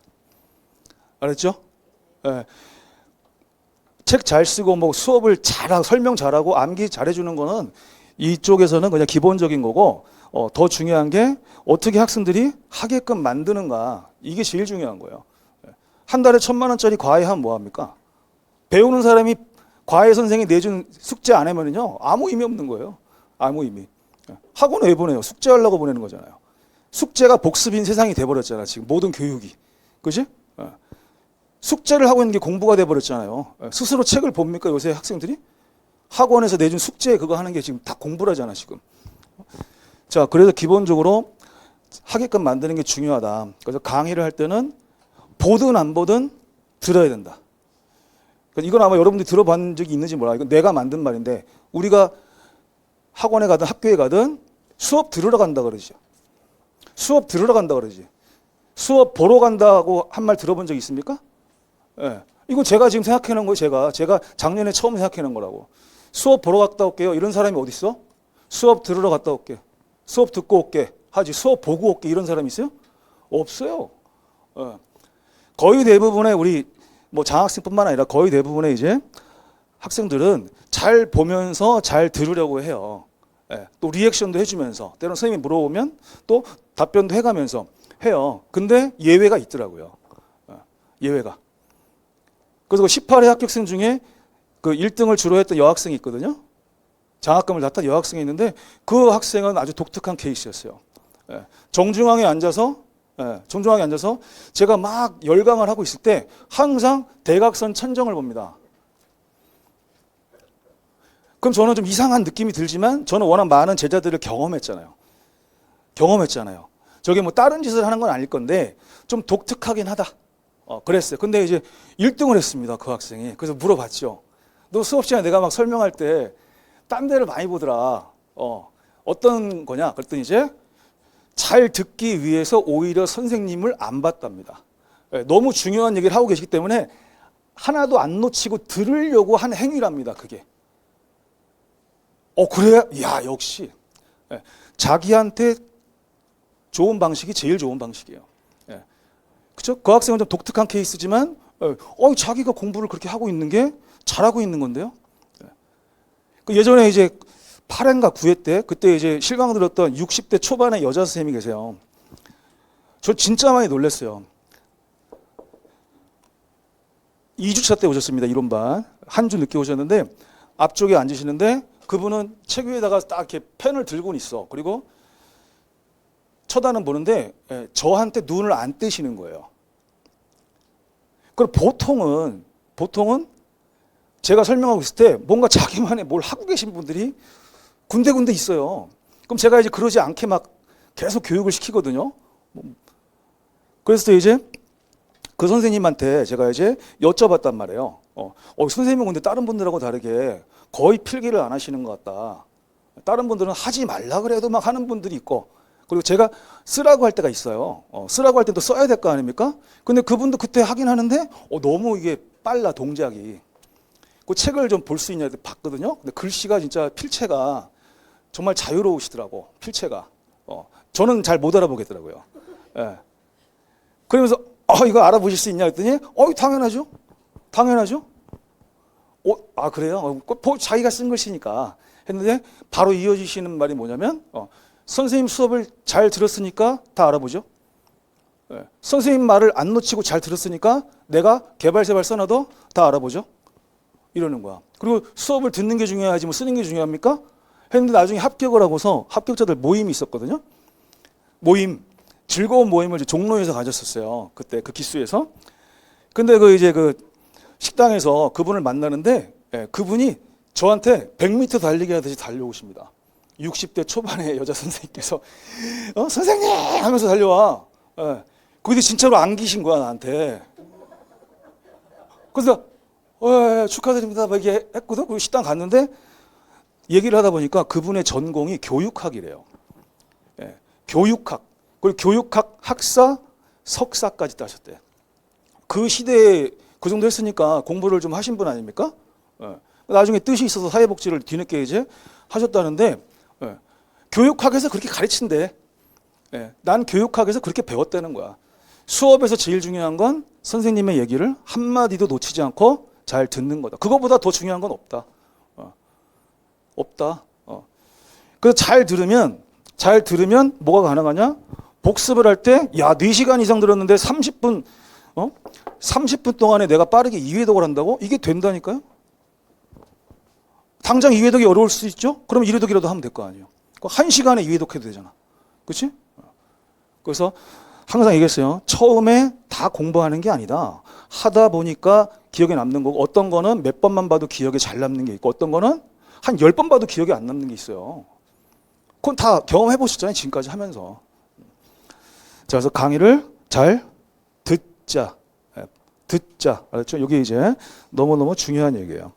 알았죠? 책 잘 쓰고 뭐 수업을 잘하고 설명 잘하고 암기 잘해주는 거는 이쪽에서는 그냥 기본적인 거고 더 중요한 게 어떻게 학생들이 하게끔 만드는가. 이게 제일 중요한 거예요. 한 달에 1,000만 원짜리 과외 하면 뭐합니까? 배우는 사람이 과외 선생이 내준 숙제 안 하면은요, 아무 의미 없는 거예요. 아무 의미. 학원 왜 보내요? 숙제하려고 보내는 거잖아요. 숙제가 복습인 세상이 돼버렸잖아, 지금 모든 교육이. 그지? 숙제를 하고 있는 게 공부가 돼버렸잖아요. 스스로 책을 봅니까, 요새 학생들이? 학원에서 내준 숙제 그거 하는 게 지금 다 공부라잖아, 지금. 자, 그래서 기본적으로 하게끔 만드는 게 중요하다. 그래서 강의를 할 때는 보든 안 보든 들어야 된다. 이건 아마 여러분들이 들어본 적이 있는지 몰라요. 이건 내가 만든 말인데, 우리가 학원에 가든 학교에 가든 수업 들으러 간다 그러죠. 수업 들으러 간다 그러지. 수업 보러 간다고 한 말 들어본 적 있습니까? 예. 이건 제가 지금 생각해 놓은 거예요. 제가 작년에 처음 생각해 놓은 거라고. 수업 보러 갔다 올게요. 이런 사람이 어디 있어? 수업 들으러 갔다 올게. 수업 듣고 올게. 하지. 수업 보고 올게. 이런 사람이 있어요? 없어요. 예. 거의 대부분의 우리 뭐 장학생뿐만 아니라 거의 대부분의 이제 학생들은 잘 보면서 잘 들으려고 해요. 예. 또 리액션도 해주면서 때로는 선생님이 물어보면 또 답변도 해가면서 해요. 근데 예외가 있더라고요. 예외가. 그래서 18회 합격생 중에 그 1등을 주로 했던 여학생이 있거든요. 장학금을 다 딴 여학생이 있는데 그 학생은 아주 독특한 케이스였어요. 정중앙에 앉아서 제가 막 열강을 하고 있을 때 항상 대각선 천정을 봅니다. 그럼 저는 좀 이상한 느낌이 들지만 저는 워낙 많은 제자들을 경험했잖아요. 저게 뭐 다른 짓을 하는 건 아닐 건데 좀 독특하긴 하다. 그랬어요. 근데 이제 1등을 했습니다. 그 학생이. 그래서 물어봤죠. 너 수업 시간에 내가 막 설명할 때 딴 데를 많이 보더라. 어떤 거냐? 그랬더니 이제 잘 듣기 위해서 오히려 선생님을 안 봤답니다. 너무 중요한 얘기를 하고 계시기 때문에 하나도 안 놓치고 들으려고 한 행위랍니다. 그게. 그래? 야, 역시. 자기한테 좋은 방식이 제일 좋은 방식이에요. 그렇죠? 그 학생은 좀 독특한 케이스지만 자기가 공부를 그렇게 하고 있는 게 잘하고 있는 건데요. 예전에 이제 8회인가 9회 때 그때 이제 실강 들었던 60대 초반의 여자 선생님이 계세요. 저 진짜 많이 놀랐어요. 2주차 때 오셨습니다. 이론반. 한 주 늦게 오셨는데 앞쪽에 앉으시는데 그분은 책 위에다가 딱 이렇게 펜을 들고 있어. 그리고 쳐다는 보는데 저한테 눈을 안 떼시는 거예요. 그럼 보통은 제가 설명하고 있을 때 뭔가 자기만의 뭘 하고 계신 분들이 군데군데 있어요. 그럼 제가 이제 그러지 않게 막 계속 교육을 시키거든요. 그래서 이제 그 선생님한테 제가 이제 여쭤봤단 말이에요. 선생님은 근데 다른 분들하고 다르게 거의 필기를 안 하시는 것 같다. 다른 분들은 하지 말라 그래도 막 하는 분들이 있고, 그리고 제가 쓰라고 할 때가 있어요. 쓰라고 할 때도 써야 될 거 아닙니까? 근데 그분도 그때 하긴 하는데 너무 이게 빨라, 동작이. 그 책을 좀 볼 수 있냐 봤거든요. 근데 글씨가 진짜 필체가 정말 자유로우시더라고. 필체가. 저는 잘 못 알아보겠더라고요. 예. 그러면서 이거 알아보실 수 있냐 했더니 당연하죠. 그래요? 자기가 쓴 글씨니까 했는데 바로 이어지시는 말이 뭐냐면 선생님 수업을 잘 들었으니까 다 알아보죠. 선생님 말을 안 놓치고 잘 들었으니까 내가 개발세발 써놔도 다 알아보죠. 이러는 거야. 그리고 수업을 듣는 게 중요하지 뭐 쓰는 게 중요합니까? 했는데 나중에 합격을 하고서 합격자들 모임이 있었거든요. 즐거운 모임을 이제 종로에서 가졌었어요. 그때 그 기수에서. 근데 그 식당에서 그분을 만나는데 그분이 저한테 100m 달리기 하듯이 달려오십니다. 60대 초반의 여자 선생님께서 선생님 하면서 달려와. 근데 진짜로 안기신 거야 나한테. 그래서 축하드립니다 막 이렇게 했거든. 그리고 식당 갔는데 얘기를 하다 보니까 그분의 전공이 교육학이래요. 교육학. 그리고 교육학 학사 석사까지 따셨대. 그 시대에 그 정도 했으니까 공부를 좀 하신 분 아닙니까? 나중에 뜻이 있어서 사회복지를 뒤늦게 이제 하셨다는데 교육학에서 그렇게 가르친대. 난 교육학에서 그렇게 배웠다는 거야. 수업에서 제일 중요한 건 선생님의 얘기를 한마디도 놓치지 않고 잘 듣는 거다. 그거보다 더 중요한 건 없다. 없다. 그래서 잘 들으면 잘 들으면 뭐가 가능하냐? 복습을 할 때, 야, 4시간 이상 들었는데 30분 동안에 내가 빠르게 이해독을 한다고? 이게 된다니까요? 당장 이해독이 어려울 수 있죠? 그럼 1회독이라도 하면 될 거 아니에요. 1시간에 이해독 해도 되잖아. 그렇지? 그래서 항상 얘기했어요. 처음에 다 공부하는 게 아니다. 하다 보니까 기억에 남는 거고, 어떤 거는 몇 번만 봐도 기억에 잘 남는 게 있고, 어떤 거는 한 10번 봐도 기억에 안 남는 게 있어요. 그건 다 경험해 보셨잖아요. 지금까지 하면서. 자, 그래서 강의를 잘 듣자. 듣자. 알았죠? 이게 이제 너무너무 중요한 얘기예요.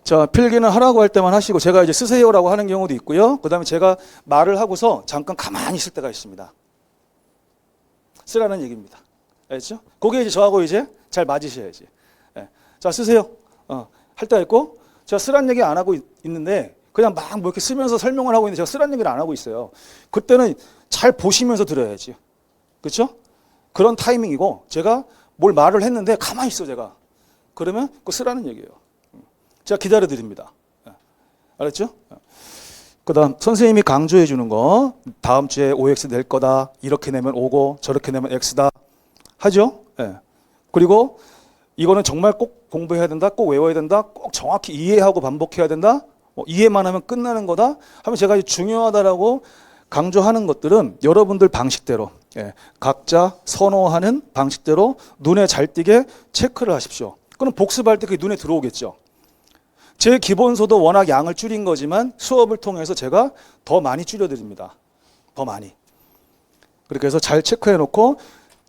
자, 필기는 하라고 할 때만 하시고, 제가 이제 쓰세요라고 하는 경우도 있고요. 그 다음에 제가 말을 하고서 잠깐 가만히 있을 때가 있습니다. 쓰라는 얘기입니다. 알겠죠? 그게 이제 저하고 이제 잘 맞으셔야지. 예. 자, 쓰세요. 할 때가 있고, 제가 쓰라는 얘기 안 하고 있는데, 그냥 막 뭐 이렇게 쓰면서 설명을 하고 있는데, 제가 쓰라는 얘기를 안 하고 있어요. 그때는 잘 보시면서 들어야지. 그렇죠? 그런 타이밍이고, 제가 뭘 말을 했는데 가만히 있어, 제가. 그러면 그거 쓰라는 얘기예요. 제가 기다려 드립니다. 알았죠? 그 다음 선생님이 강조해 주는 거, 다음 주에 OX 낼 거다, 이렇게 내면 O고 저렇게 내면 X다 하죠? 예. 그리고 이거는 정말 꼭 공부해야 된다, 꼭 외워야 된다, 꼭 정확히 이해하고 반복해야 된다, 이해만 하면 끝나는 거다 하면, 제가 중요하다라고 강조하는 것들은 여러분들 방식대로, 각자 선호하는 방식대로 눈에 잘 띄게 체크를 하십시오. 그럼 복습할 때 그게 눈에 들어오겠죠. 제 기본소도 워낙 양을 줄인 거지만 수업을 통해서 제가 더 많이 줄여드립니다. 더 많이. 그렇게 해서 잘 체크해 놓고,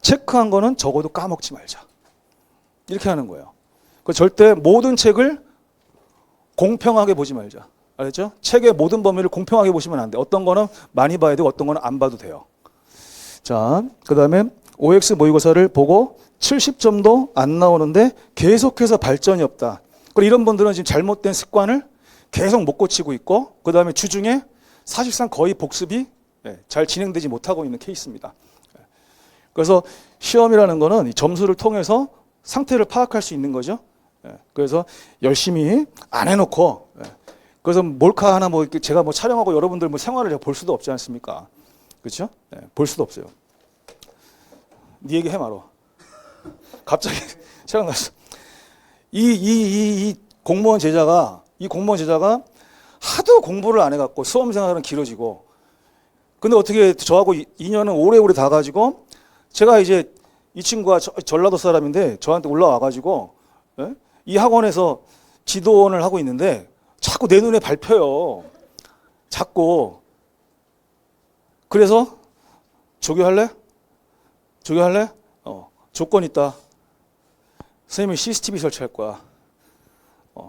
체크한 거는 적어도 까먹지 말자. 이렇게 하는 거예요. 절대 모든 책을 공평하게 보지 말자. 알았죠? 책의 모든 범위를 공평하게 보시면 안 돼. 어떤 거는 많이 봐야 되고 어떤 거는 안 봐도 돼요. 자, 그 다음에 OX 모의고사를 보고 70점도 안 나오는데 계속해서 발전이 없다. 그리고 이런 분들은 지금 잘못된 습관을 계속 못 고치고 있고, 그 다음에 주중에 사실상 거의 복습이 잘 진행되지 못하고 있는 케이스입니다. 그래서 시험이라는 거는 이 점수를 통해서 상태를 파악할 수 있는 거죠. 그래서 열심히 안 해놓고, 그래서 몰카 하나 뭐 제가 뭐 촬영하고 여러분들 뭐 생활을 볼 수도 없지 않습니까? 그렇죠? 볼 수도 없어요. 네 얘기 해 말어. 갑자기 생각났어. 이 공무원 제자가 하도 공부를 안 해갖고 수험 생활은 길어지고, 근데 어떻게 저하고 인연은 오래오래 다 가지고, 제가 이제 이 친구가 전라도 사람인데 저한테 올라와가지고, 이 학원에서 지도원을 하고 있는데 자꾸 내 눈에 밟혀요. 자꾸. 그래서 조교할래? 조교할래? 조건 있다. 선생님이 CCTV 설치할 거야.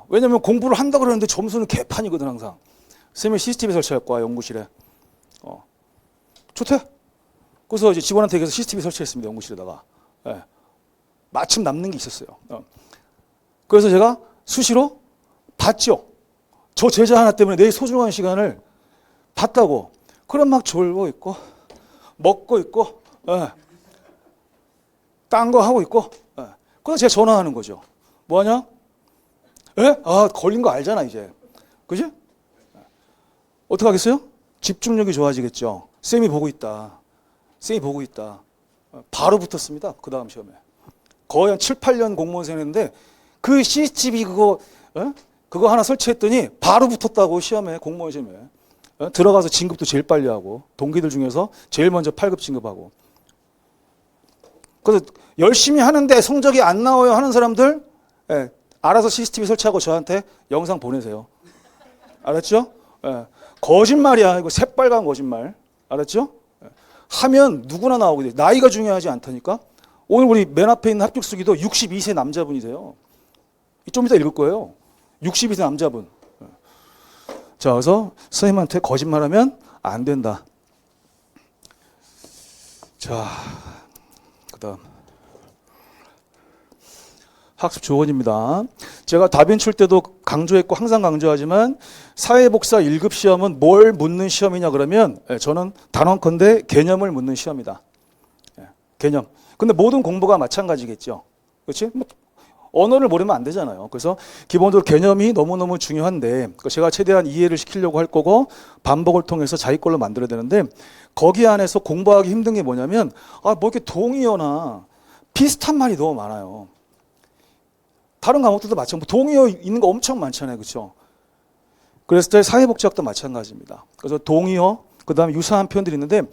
왜냐면 공부를 한다 그러는데 점수는 개판이거든 항상. 선생님이 CCTV 설치할 거야 연구실에. 좋대. 그래서 이제 직원한테 얘기해서 CCTV 설치했습니다 연구실에다가. 마침 남는 게 있었어요. 그래서 제가 수시로 봤죠. 저 제자 하나 때문에 내 소중한 시간을 봤다고. 그럼 막 졸고 있고 먹고 있고 딴 거 하고 있고. 그래서 제가 전화하는 거죠. 뭐하냐? 걸린 거 알잖아 이제. 그지? 어떻게 하겠어요? 집중력이 좋아지겠죠. 쌤이 보고 있다. 쌤이 보고 있다. 바로 붙었습니다. 그 다음 시험에. 거의 한 7, 8년 공무원생 했는데 그 CCTV 그거 하나 설치했더니 바로 붙었다고. 시험에, 공무원 시험에. 들어가서 진급도 제일 빨리 하고, 동기들 중에서 제일 먼저 8급 진급하고. 그래서 열심히 하는데 성적이 안 나와요 하는 사람들, 알아서 CCTV 설치하고 저한테 영상 보내세요. 알았죠? 거짓말이야. 이거 새빨간 거짓말. 알았죠? 하면 누구나 나오게 돼. 나이가 중요하지 않다니까. 오늘 우리 맨 앞에 있는 합격 수기도 62세 남자분이세요. 좀 이따 읽을 거예요. 62세 남자분. 자, 그래서 선생님한테 거짓말하면 안 된다. 자, 그다음 학습 조언입니다. 제가 답변출 때도 강조했고 항상 강조하지만, 사회복사 1급 시험은 뭘 묻는 시험이냐 그러면, 저는 단언컨대 개념을 묻는 시험이다. 개념. 근데 모든 공부가 마찬가지겠죠. 그렇지? 언어를 모르면 안 되잖아요. 그래서 기본적으로 개념이 너무너무 중요한데 제가 최대한 이해를 시키려고 할 거고 반복을 통해서 자기 걸로 만들어야 되는데 거기 안에서 공부하기 힘든 게 뭐냐면 뭐 이렇게 동의어나 비슷한 말이 너무 많아요. 다른 과목들도 마찬가지고 동의어 있는 거 엄청 많잖아요. 그렇죠? 그래서 사회복지학도 마찬가지입니다. 그래서 동의어, 그 다음에 유사한 표현들이 있는데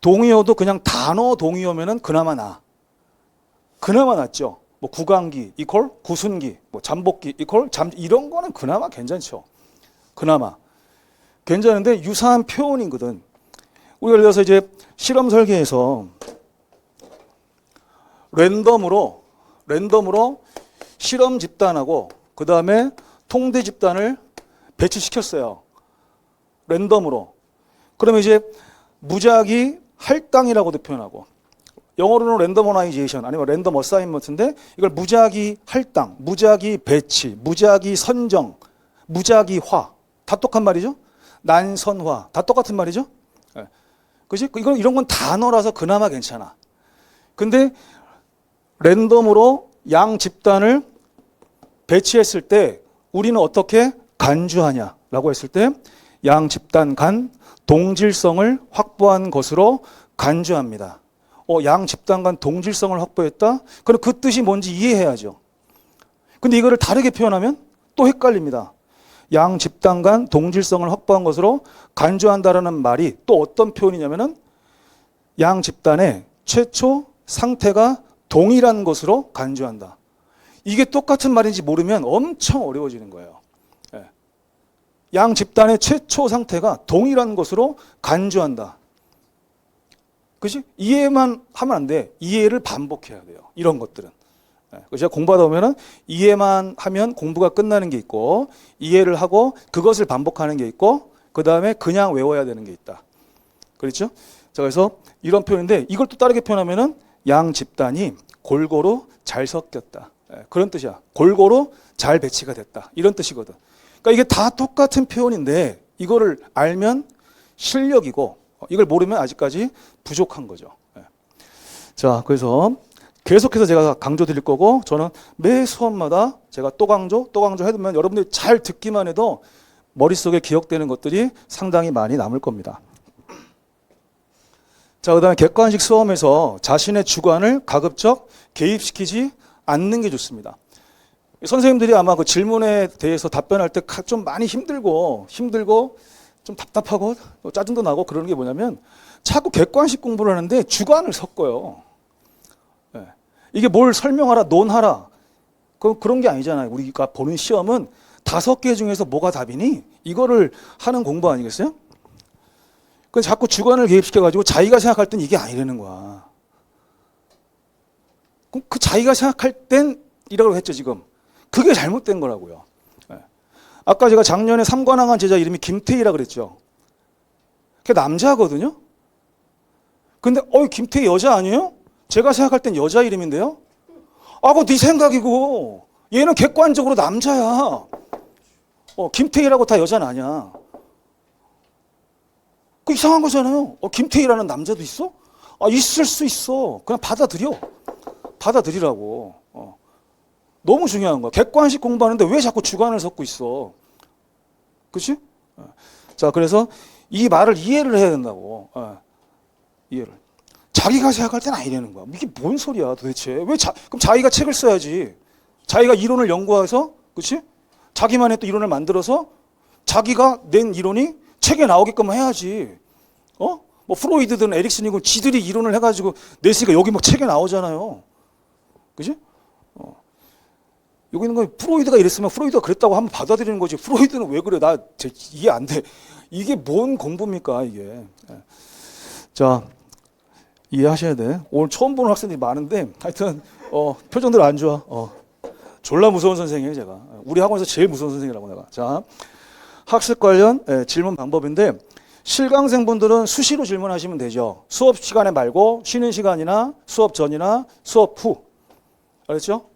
동의어도 그냥 단어 동의어면은 그나마 낫죠. 뭐 구강기 이퀄 구순기, 뭐 잠복기 이퀄 이런 거는 그나마 괜찮죠. 그나마 괜찮은데 유사한 표현이거든. 우리가 예를 들어서 이제 실험 설계에서 랜덤으로 실험 집단하고 그 다음에 통대 집단을 배치시켰어요. 랜덤으로. 그러면 이제 무작위 할당이라고도 표현하고 영어로는 랜덤어나이제이션 아니면 랜덤 어사인먼트인데 이걸 무작위 할당, 무작위 배치, 무작위 선정, 무작위화 다 똑같은 말이죠. 난선화 다 똑같은 말이죠. 그렇지? 이런 건 단어라서 그나마 괜찮아. 근데 랜덤으로 양 집단을 배치했을 때 우리는 어떻게 간주하냐라고 했을 때 양 집단 간 동질성을 확보한 것으로 간주합니다. 양 집단 간 동질성을 확보했다? 그럼 그 뜻이 뭔지 이해해야죠. 근데 이거를 다르게 표현하면 또 헷갈립니다. 양 집단 간 동질성을 확보한 것으로 간주한다라는 말이 또 어떤 표현이냐면은 양 집단의 최초 상태가 동일한 것으로 간주한다. 이게 똑같은 말인지 모르면 엄청 어려워지는 거예요. 양 집단의 최초 상태가 동일한 것으로 간주한다. 그치? 이해만 하면 안 돼. 이해를 반복해야 돼요. 이런 것들은. 제가 공부하다 보면은 이해만 하면 공부가 끝나는 게 있고 이해를 하고 그것을 반복하는 게 있고 그 다음에 그냥 외워야 되는 게 있다. 그렇죠? 자, 그래서 이런 표현인데 이걸 또 다르게 표현하면은 양 집단이 골고루 잘 섞였다. 그런 뜻이야. 골고루 잘 배치가 됐다. 이런 뜻이거든. 그러니까 이게 다 똑같은 표현인데 이거를 알면 실력이고 이걸 모르면 아직까지 부족한 거죠. 자, 그래서 계속해서 제가 강조 드릴 거고 저는 매 수업마다 제가 또 강조 해두면 여러분들이 잘 듣기만 해도 머릿속에 기억되는 것들이 상당히 많이 남을 겁니다. 자, 그 다음에 객관식 수험에서 자신의 주관을 가급적 개입시키지 않는 게 좋습니다. 선생님들이 아마 그 질문에 대해서 답변할 때 좀 많이 힘들고 좀 답답하고 짜증도 나고 그러는 게 뭐냐면 자꾸 객관식 공부를 하는데 주관을 섞어요. 이게 뭘 설명하라, 논하라. 그런 게 아니잖아요. 우리가 보는 시험은 5개 중에서 뭐가 답이니? 이거를 하는 공부 아니겠어요? 자꾸 주관을 개입시켜가지고 자기가 생각할 땐 이게 아니라는 거야. 그럼 그 자기가 생각할 땐이라고 했죠, 지금. 그게 잘못된 거라고요. 아까 제가 작년에 삼관왕한 제자 이름이 김태희라 그랬죠. 그게 남자거든요. 근데 김태희 여자 아니에요? 제가 생각할 땐 여자 이름인데요. 그거 네 생각이고 얘는 객관적으로 남자야. 김태희라고 다 여자는 아니야. 그 이상한 거잖아요. 김태희라는 남자도 있어? 있을 수 있어. 그냥 받아들이라고. 너무 중요한 거야. 객관식 공부하는데 왜 자꾸 주관을 섞고 있어? 그렇지? 자, 그래서 이 말을 이해를 해야 된다고. 이해를. 자기가 생각할 땐 아니라는 거야. 이게 뭔 소리야 도대체. 그럼 자기가 책을 써야지. 자기가 이론을 연구해서, 그렇지? 자기만의 또 이론을 만들어서 자기가 낸 이론이 책에 나오게끔 해야지. 뭐 프로이드든 에릭슨이고 지들이 이론을 해가지고 냈으니까 여기 막 책에 나오잖아요. 그지? 여기 있는 거 프로이드가 이랬으면 프로이드가 그랬다고 한번 받아들이는 거지. 프로이드는 왜 그래? 이해 안 돼. 이게 뭔 공부입니까 이게. 자, 이해하셔야 돼. 오늘 처음 보는 학생들이 많은데 하여튼 표정들 안 좋아. 졸라 무서운 선생이에요 제가. 우리 학원에서 제일 무서운 선생이라고 내가. 자, 학습 관련 질문 방법인데 실강생분들은 수시로 질문하시면 되죠. 수업 시간에 말고 쉬는 시간이나 수업 전이나 수업 후. 알겠죠?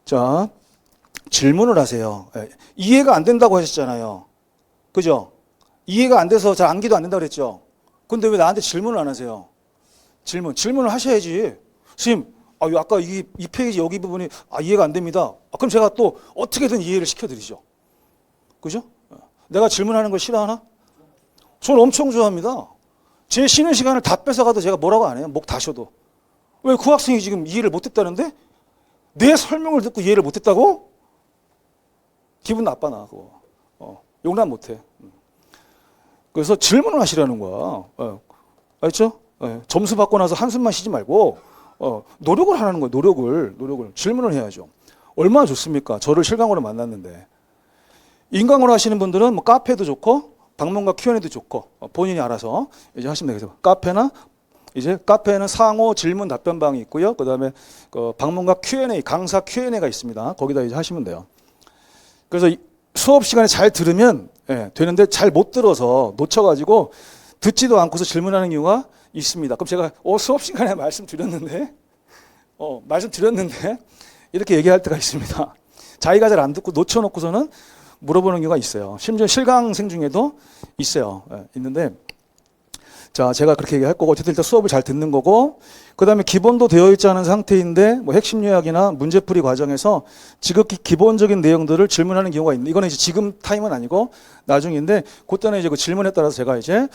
자, 질문을 하세요. 이해가 안 된다고 하셨잖아요. 그죠? 이해가 안 돼서 잘 암기도 안 된다고 그랬죠? 근데 왜 나한테 질문을 안 하세요? 질문을 하셔야지. 선생님, 아까 이 페이지 여기 부분이 이해가 안 됩니다. 그럼 제가 또 어떻게든 이해를 시켜드리죠. 그죠? 내가 질문하는 걸 싫어하나? 저는 엄청 좋아합니다. 제 쉬는 시간을 다 뺏어가도 제가 뭐라고 안 해요. 목 다셔도. 왜 그 학생이 지금 이해를 못했다는데? 내 설명을 듣고 이해를 못했다고? 기분 나빠 나 그거. 용납 못해. 그래서 질문을 하시라는 거야. 알죠? 점수 받고 나서 한숨만 쉬지 말고 노력을 하라는 거예요. 노력을. 질문을 해야죠. 얼마나 좋습니까? 저를 실강으로 만났는데. 인강으로 하시는 분들은 뭐 카페도 좋고 방문과 Q&A도 좋고 본인이 알아서 이제 하시면 되겠죠. 카페에는 상호 질문 답변방이 있고요. 그다음에 방문과 Q&A, 강사 Q&A가 있습니다. 거기다 이제 하시면 돼요. 그래서 수업 시간에 잘 들으면 되는데 잘 못 들어서 놓쳐가지고 듣지도 않고서 질문하는 경우가 있습니다. 그럼 제가 수업 시간에 말씀드렸는데 이렇게 얘기할 때가 있습니다. 자기가 잘 안 듣고 놓쳐놓고서는 물어보는 경우가 있어요. 심지어 실강생 중에도 있어요. 있는데 자, 제가 그렇게 얘기할 거고 어쨌든 일단 수업을 잘 듣는 거고 그다음에 기본도 되어 있지 않은 상태인데 뭐 핵심 요약이나 문제풀이 과정에서 지극히 기본적인 내용들을 질문하는 경우가 있는데 이거는 이제 지금 타임은 아니고 나중인데 그때는 이제 그 질문에 따라서 제가 이제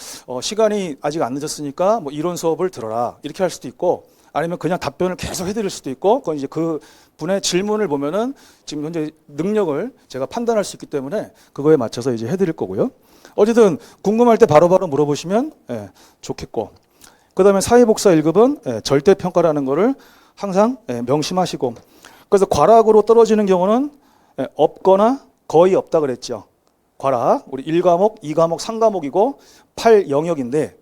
시간이 아직 안 늦었으니까 뭐 이론 수업을 들어라 이렇게 할 수도 있고 아니면 그냥 답변을 계속 해드릴 수도 있고 그건 이제 그 분의 질문을 보면은 지금 현재 능력을 제가 판단할 수 있기 때문에 그거에 맞춰서 이제 해드릴 거고요. 어쨌든 궁금할 때 바로바로 물어보시면 좋겠고 그 다음에 사회복사 1급은 절대평가라는 거를 항상 명심하시고 그래서 과락으로 떨어지는 경우는 없거나 거의 없다 그랬죠. 과락 우리 1과목, 2과목, 3과목이고 8영역인데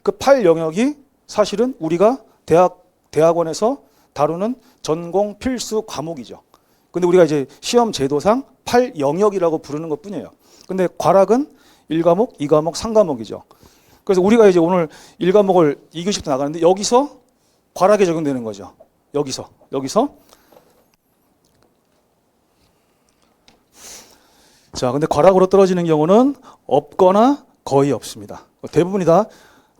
그 8영역이 사실은 우리가 대학원에서 다루는 전공 필수 과목이죠. 근데 우리가 이제 시험 제도상 8영역이라고 부르는 것 뿐이에요. 근데 과락은 1과목, 2과목, 3과목이죠. 그래서 우리가 이제 오늘 1과목을 2교시 때 나가는데 여기서 과락에 적용되는 거죠. 여기서. 자, 근데 과락으로 떨어지는 경우는 없거나 거의 없습니다. 대부분이 다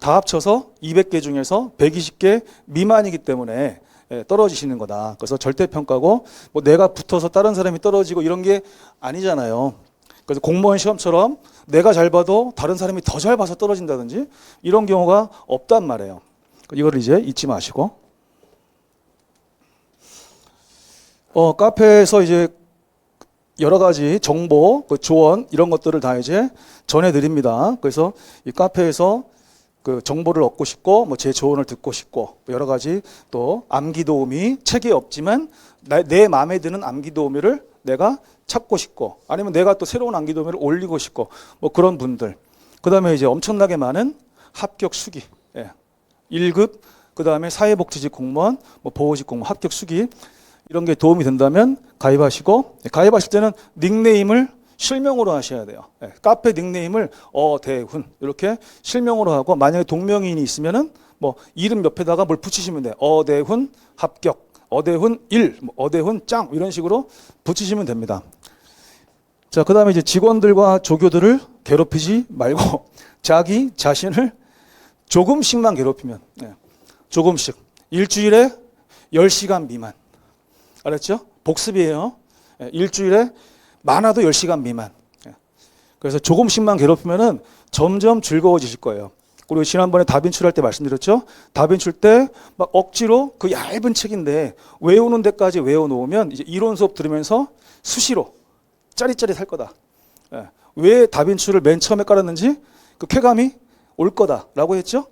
합쳐서 200개 중에서 120개 미만이기 때문에 떨어지시는 거다. 그래서 절대평가고 뭐 내가 붙어서 다른 사람이 떨어지고 이런 게 아니잖아요. 그래서 공무원 시험처럼 내가 잘 봐도 다른 사람이 더 잘 봐서 떨어진다든지 이런 경우가 없단 말이에요. 이걸 이제 잊지 마시고 카페에서 이제 여러 가지 정보, 조언 이런 것들을 다 이제 전해드립니다. 그래서 이 카페에서 그 정보를 얻고 싶고 뭐 제 조언을 듣고 싶고 여러 가지 또 암기 도우미 책이 없지만 내 마음에 드는 암기 도우미를 내가 찾고 싶고 아니면 내가 또 새로운 암기 도우미를 올리고 싶고 뭐 그런 분들 그다음에 이제 엄청나게 많은 합격 수기 1급 그다음에 사회복지직 공무원 뭐 보호직 공무원 합격 수기 이런 게 도움이 된다면 가입하시고 가입하실 때는 닉네임을 실명으로 하셔야 돼요. 카페 닉네임을 어대훈 이렇게 실명으로 하고 만약에 동명이인이 있으면은 뭐 이름 옆에다가 뭘 붙이시면 돼요. 어대훈 합격, 어대훈 1, 어대훈 짱 이런 식으로 붙이시면 됩니다. 자, 그다음에 이제 직원들과 조교들을 괴롭히지 말고 자기 자신을 조금씩만 괴롭히면 조금씩 일주일에 10시간 미만 알았죠? 복습이에요. 일주일에 많아도 10시간 미만. 그래서 조금씩만 괴롭히면은 점점 즐거워지실 거예요. 그리고 지난번에 다빈출 할 때 말씀드렸죠? 다빈출 때 막 억지로 그 얇은 책인데 외우는 데까지 외워놓으면 이제 이론 수업 들으면서 수시로 짜릿짜릿할 거다. 왜 다빈출을 맨 처음에 깔았는지 그 쾌감이 올 거다라고 했죠?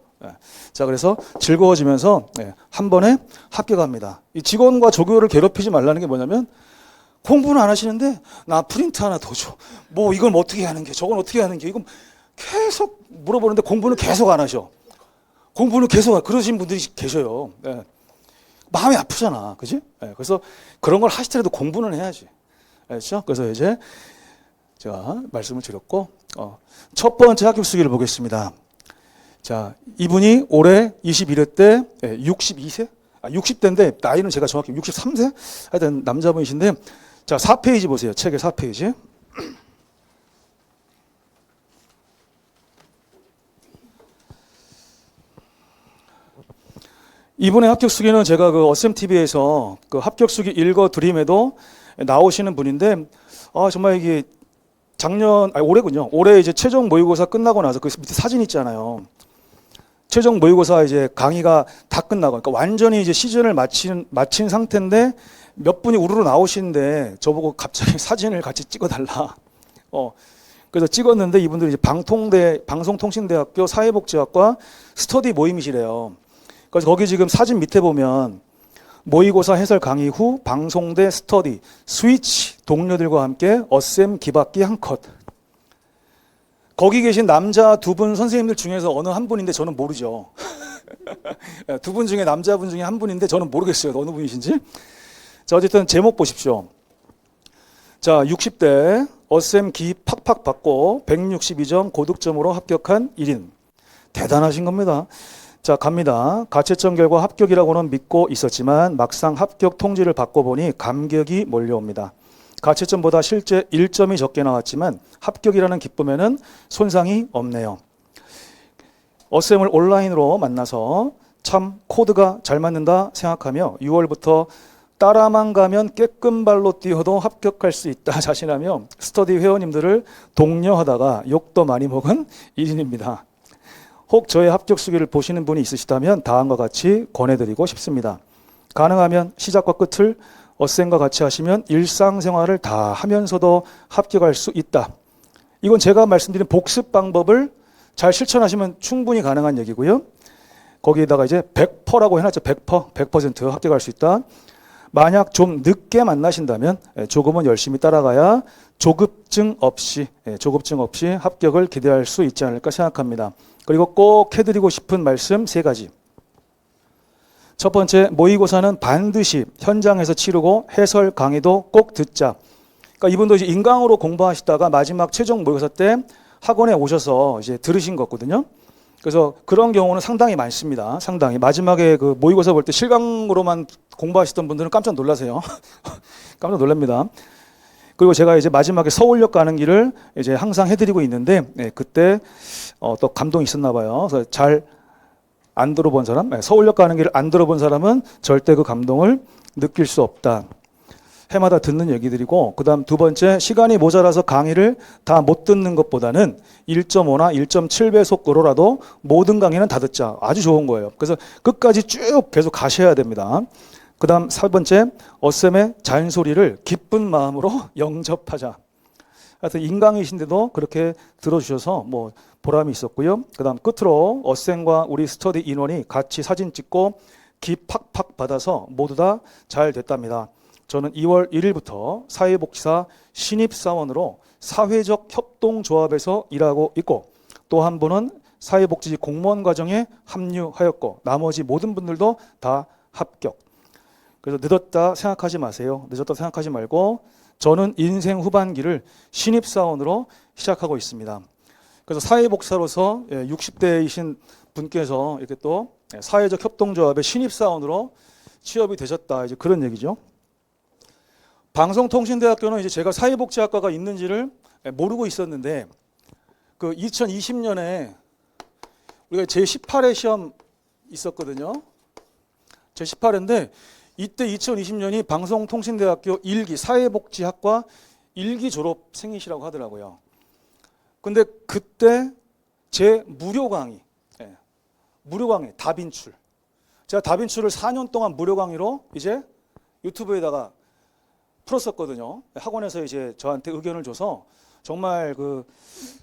자, 그래서 즐거워지면서 한 번에 합격합니다. 이 직원과 조교를 괴롭히지 말라는 게 뭐냐면 공부는 안 하시는데 나 프린트 하나 더 줘. 뭐 이건 어떻게 하는 게 저건 어떻게 하는 게 이건 계속 물어보는데 공부는 계속 안 하셔. 공부는 계속 그러신 분들이 계셔요. 마음이 아프잖아. 그지? 그래서 그런 걸 하시더라도 공부는 해야지. 알죠? 그래서 이제 제가 말씀을 드렸고 첫 번째 합격 수기를 보겠습니다. 자, 이분이 올해 21회 때 62세? 60대인데 나이는 제가 정확히 63세? 하여튼 남자분이신데 자, 4페이지 보세요. 책의 4페이지. 이번에 합격수기는 제가 그 어셈TV에서 그 합격수기 읽어드림에도 나오시는 분인데, 정말 이게 올해군요. 올해 이제 최종 모의고사 끝나고 나서 그 밑에 사진 있잖아요. 최종 모의고사 이제 강의가 다 끝나고, 그러니까 완전히 이제 시즌을 마친 상태인데 몇 분이 우르르 나오시는데 저보고 갑자기 사진을 같이 찍어달라. 그래서 찍었는데 이분들이 이제 방송통신대학교 사회복지학과 스터디 모임이시래요. 그래서 거기 지금 사진 밑에 보면 모의고사 해설 강의 후 방송대 스터디 스위치 동료들과 함께 어셈 기받기 한 컷. 거기 계신 남자 두 분 선생님들 중에서 어느 한 분인데 저는 모르죠. 두 분 중에 남자분 중에 한 분인데 저는 모르겠어요. 어느 분이신지. 자, 어쨌든 제목 보십시오. 자, 60대 어셈 기 팍팍 받고 162점 고득점으로 합격한 1인. 대단하신 겁니다. 자, 갑니다. 가채점 결과 합격이라고는 믿고 있었지만 막상 합격 통지를 받고 보니 감격이 몰려옵니다. 가채점보다 실제 1점이 적게 나왔지만 합격이라는 기쁨에는 손상이 없네요. 어셈을 온라인으로 만나서 참 코드가 잘 맞는다 생각하며 6월부터 따라만 가면 깨끗발로 뛰어도 합격할 수 있다 자신하며 스터디 회원님들을 독려하다가 욕도 많이 먹은 1인입니다. 혹 저의 합격수기를 보시는 분이 있으시다면 다음과 같이 권해드리고 싶습니다. 가능하면 시작과 끝을 어셈과 같이 하시면 일상생활을 다 하면서도 합격할 수 있다. 이건 제가 말씀드린 복습 방법을 잘 실천하시면 충분히 가능한 얘기고요. 거기에다가 이제 100%라고 해놨죠. 100% 합격할 수 있다. 만약 좀 늦게 만나신다면 조금은 열심히 따라가야 조급증 없이 합격을 기대할 수 있지 않을까 생각합니다. 그리고 꼭 해드리고 싶은 말씀 3가지. 첫 번째, 모의고사는 반드시 현장에서 치르고 해설 강의도 꼭 듣자. 그러니까 이분도 이제 인강으로 공부하시다가 마지막 최종 모의고사 때 학원에 오셔서 이제 들으신 거거든요. 그래서 그런 경우는 상당히 많습니다. 상당히. 마지막에 그 모의고사 볼 때 실강으로만 공부하시던 분들은 깜짝 놀라세요. 깜짝 놀랍니다. 그리고 제가 이제 마지막에 서울역 가는 길을 이제 항상 해드리고 있는데, 그때 또 감동이 있었나 봐요. 그래서 잘 안 들어본 사람, 서울역 가는 길을 안 들어본 사람은 절대 그 감동을 느낄 수 없다. 해마다 듣는 얘기들이고, 그 다음 두 번째, 시간이 모자라서 강의를 다 못 듣는 것보다는 1.5나 1.7배속으로라도 모든 강의는 다 듣자. 아주 좋은 거예요. 그래서 끝까지 쭉 계속 가셔야 됩니다. 그 다음 4번째, 어셈의 잔소리를 기쁜 마음으로 영접하자. 하여튼 인강이신데도 그렇게 들어주셔서 뭐 보람이 있었고요. 그 다음 끝으로 어셈과 우리 스터디 인원이 같이 사진 찍고 기 팍팍 받아서 모두 다 잘 됐답니다. 저는 2월 1일부터 사회복지사 신입사원으로 사회적 협동조합에서 일하고 있고 또 한 분은 사회복지 공무원 과정에 합류하였고 나머지 모든 분들도 다 합격. 그래서 늦었다 생각하지 마세요. 늦었다 생각하지 말고 저는 인생 후반기를 신입사원으로 시작하고 있습니다. 그래서 사회복지사로서 60대이신 분께서 이렇게 또 사회적 협동조합의 신입사원으로 취업이 되셨다. 이제 그런 얘기죠. 방송통신대학교는 이제 제가 사회복지학과가 있는지를 모르고 있었는데 그 2020년에 우리가 제18회 시험 있었거든요. 제18회인데 이때 2020년이 방송통신대학교 1기 사회복지학과 1기 졸업생이시라고 하더라고요. 근데 그때 제 무료 강의 다빈출. 제가 다빈출을 4년 동안 무료 강의로 이제 유튜브에다가 풀었었거든요. 학원에서 이제 저한테 의견을 줘서 정말 그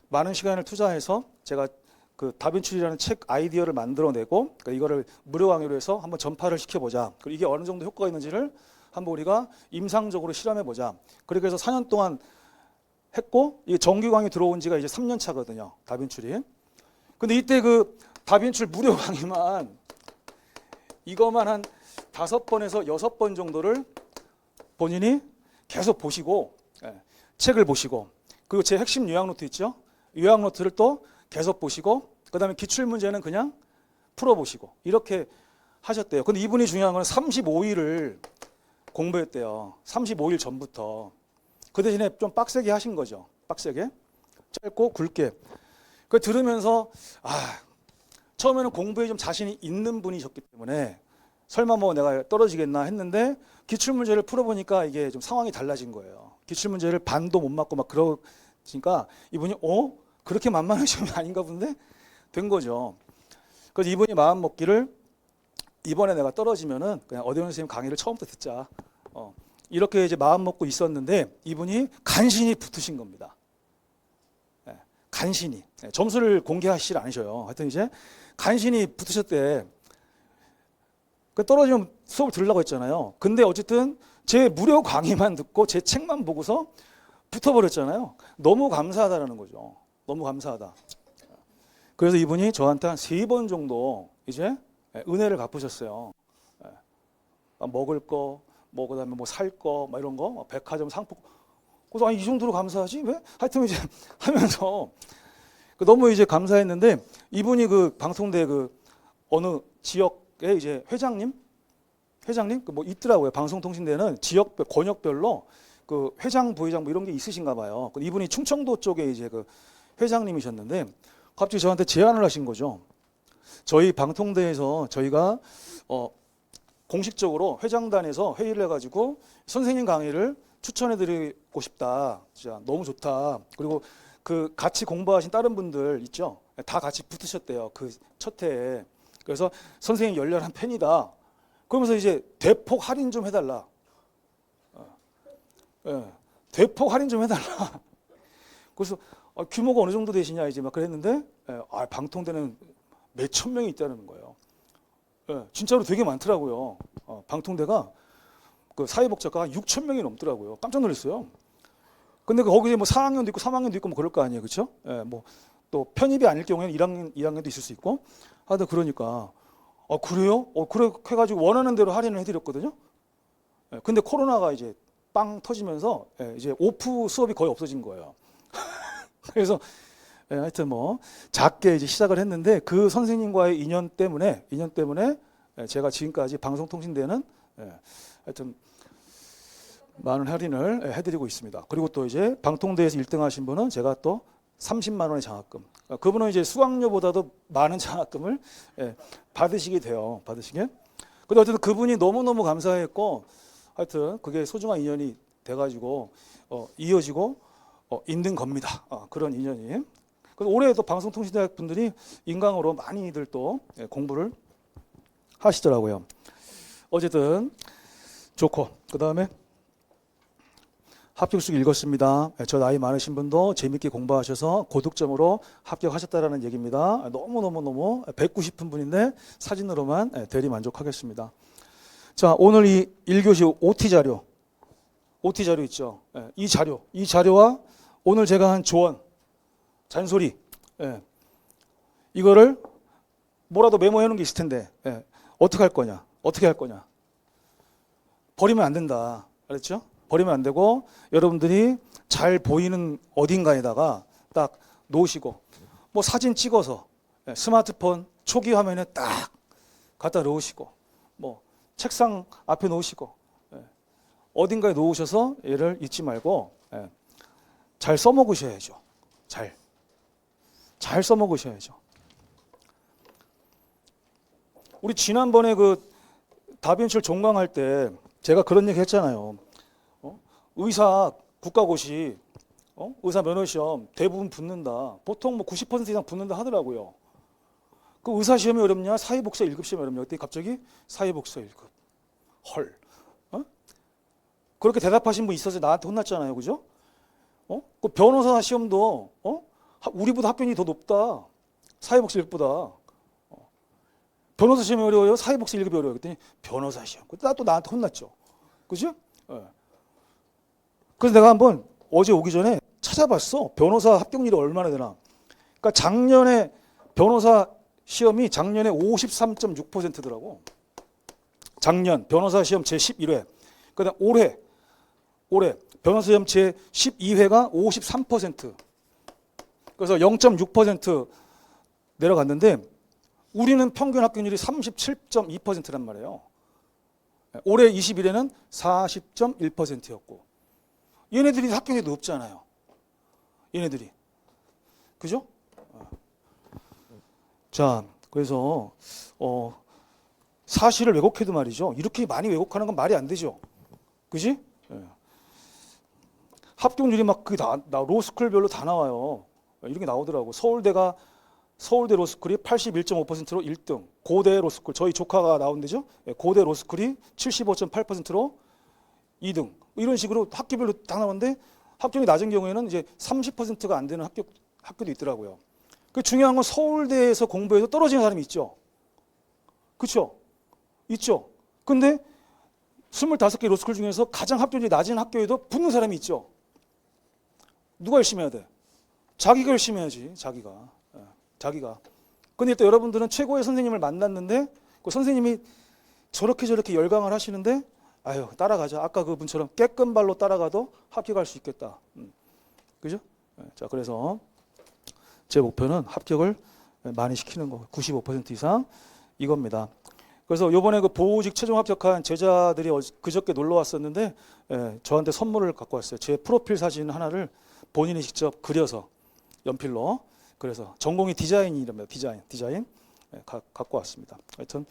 많은 시간을 투자해서 제가 그 다빈출이라는 책 아이디어를 만들어내고 그러니까 이거를 무료 강의로 해서 한번 전파를 시켜보자. 그리고 이게 어느 정도 효과가 있는지를 한번 우리가 임상적으로 실험해보자. 그렇게 해서 4년 동안 했고 이게 정규 강의 들어온 지가 이제 3년 차거든요. 다빈출이. 근데 이때 그 다빈출 무료 강의만 이거만 한 5번에서 6번 정도를 본인이 계속 보시고 책을 보시고 그리고 제 핵심 요약 노트 있죠? 요약 노트를 또 계속 보시고 그 다음에 기출문제는 그냥 풀어보시고 이렇게 하셨대요. 근데 이분이 중요한 건 35일을 공부했대요. 35일 전부터. 그 대신에 좀 빡세게 하신 거죠. 빡세게. 짧고 굵게. 그 들으면서 처음에는 공부에 좀 자신이 있는 분이셨기 때문에 설마 뭐 내가 떨어지겠나 했는데 기출문제를 풀어보니까 이게 좀 상황이 달라진 거예요. 기출문제를 반도 못 맞고 막 그러니까 이분이 그렇게 만만한 시험이 아닌가 본데 된 거죠. 그래서 이분이 마음 먹기를 이번에 내가 떨어지면은 그냥 어대원 선생님 강의를 처음부터 듣자. 이렇게 이제 마음 먹고 있었는데 이분이 간신히 붙으신 겁니다. 예, 간신히. 예, 점수를 공개하시질 않으셔요. 하여튼 이제 간신히 붙으셨대. 그 떨어지면 수업을 들으려고 했잖아요. 근데 어쨌든 제 무료 강의만 듣고 제 책만 보고서 붙어버렸잖아요. 너무 감사하다라는 거죠. 너무 감사하다. 그래서 이분이 저한테 한 3번 정도 이제 은혜를 갚으셨어요. 먹을 거, 뭐 그다음에 뭐 살 거, 막 이런 거, 백화점 상품. 그래서 이 정도로 감사하지? 왜? 하여튼 이제 하면서 너무 이제 감사했는데 이분이 그 방송대 그 어느 지역의 이제 회장님 그 뭐 있더라고요. 방송통신대는 지역별 권역별로 그 회장, 부회장 뭐 이런 게 있으신가 봐요. 이분이 충청도 쪽에 이제 그 회장님이셨는데 갑자기 저한테 제안을 하신 거죠. 저희 방통대에서 저희가 공식적으로 회장단에서 회의를 해가지고 선생님 강의를 추천해드리고 싶다. 진짜 너무 좋다. 그리고 그 같이 공부하신 다른 분들 있죠. 다 같이 붙으셨대요. 그 첫 해에. 그래서 선생님 열렬한 팬이다. 그러면서 이제 대폭 할인 좀 해달라. 대폭 할인 좀 해달라. 그래서 규모가 어느 정도 되시냐 이제 막 그랬는데 방통대는 몇천 명이 있다는 거예요. 진짜로 되게 많더라고요. 방통대가 그 사회복지학과가 6천 명이 넘더라고요. 깜짝 놀랐어요. 근데 거기에 뭐 4학년도 있고 3학년도 있고 뭐 그럴 거 아니에요, 그렇죠? 뭐 또 편입이 아닐 경우에는 1학년도 있을 수 있고. 하여튼 그러니까 그래요? 그래 해가지고 원하는 대로 할인을 해드렸거든요. 근데 코로나가 이제 빵 터지면서 이제 오프 수업이 거의 없어진 거예요. 그래서 하여튼 뭐 작게 이제 시작을 했는데 그 선생님과의 인연 때문에 제가 지금까지 방송통신대는 하여튼 많은 할인을 해드리고 있습니다. 그리고 또 이제 방통대에서 1등 하신 분은 제가 또 30만 원의 장학금. 그분은 이제 수강료보다도 많은 장학금을 받으시게 돼요. 받으시게. 근데 어쨌든 그분이 너무너무 감사했고 하여튼 그게 소중한 인연이 돼가지고 이어지고 있는 겁니다. 그런 인연이. 그래서 올해 또 방송통신대학 분들이 인강으로 많이들 또 공부를 하시더라고요. 어쨌든 좋고 그 다음에 합격수 읽었습니다. 저 나이 많으신 분도 재밌게 공부하셔서 고득점으로 합격하셨다라는 얘기입니다. 너무 뵙고 싶은 분인데 사진으로만 대리 만족하겠습니다. 자, 오늘 이 1교시 OT 자료 있죠. 이 자료와 오늘 제가 한 조언, 잔소리, 이거를 뭐라도 메모해 놓은 게 있을 텐데 어떻게 할 거냐? 버리면 안 된다. 알았죠? 버리면 안 되고 여러분들이 잘 보이는 어딘가에다가 딱 놓으시고 뭐 사진 찍어서 스마트폰 초기 화면에 딱 갖다 놓으시고 뭐 책상 앞에 놓으시고 어딘가에 놓으셔서 얘를 잊지 말고 잘 써먹으셔야죠. 잘 써먹으셔야죠. 우리 지난번에 그 다빈치를 종강할 때 제가 그런 얘기 했잖아요. 의사 국가고시 의사 면허시험 대부분 붙는다. 보통 뭐 90% 이상 붙는다 하더라고요. 그 의사 시험이 어렵냐? 사회복사 1급 시험이 어렵냐? 그때 갑자기 사회복사 1급. 헐. 그렇게 대답하신 분 있어서 나한테 혼났잖아요. 그죠? 그 변호사 시험도 우리보다 합격률이 더 높다. 사회복사 1급보다. 변호사 시험이 어려워요? 사회복사 1급이 어려워요? 그랬더니 변호사 시험. 그때 또 나한테 혼났죠. 그죠? 그래서 내가 한번 어제 오기 전에 찾아봤어. 변호사 합격률이 얼마나 되나. 그러니까 작년에 변호사 시험이 작년에 53.6%더라고. 작년 변호사 시험 제11회. 그다음 올해 변호사 시험 제12회가 53%. 그래서 0.6% 내려갔는데 우리는 평균 합격률이 37.2%란 말이에요. 올해 21회는 40.1%였고 얘네들이 합격률이 높잖아요. 얘네들이. 그죠? 자, 그래서 사실을 왜곡해도 말이죠. 이렇게 많이 왜곡하는 건 말이 안 되죠. 그지? 예. 합격률이 막 그게 다 로스쿨별로 다 나와요. 이렇게 나오더라고. 서울대 로스쿨이 81.5%로 1등. 고대 로스쿨 저희 조카가 나온 데죠. 예, 고대 로스쿨이 75.8%로 2등. 이런 식으로 학교별로 다 나오는데 합격이 낮은 경우에는 이제 30%가 안 되는 학교도 있더라고요. 그 중요한 건 서울대에서 공부해서 떨어지는 사람이 있죠. 그렇죠? 있죠. 근데 25개 로스쿨 중에서 가장 합격률이 낮은 학교에도 붙는 사람이 있죠. 누가 열심히 해야 돼? 자기가 열심히 해야지. 자기가. 예, 자기가. 근데 또 여러분들은 최고의 선생님을 만났는데 그 선생님이 저렇게 열강을 하시는데 아유 따라가자. 아까 그분처럼 깨끗 발로 따라가도 합격할 수 있겠다. 그죠? 예, 자 그래서 제 목표는 합격을 많이 시키는 거. 95% 이상 이겁니다. 그래서 요번에 그 보호직 최종 합격한 제자들이 그저께 놀러 왔었는데 예, 저한테 선물을 갖고 왔어요. 제 프로필 사진 하나를 본인이 직접 그려서 연필로 그래서 전공이 디자인이랍니다. 디자인 예, 갖고 왔습니다. 하여튼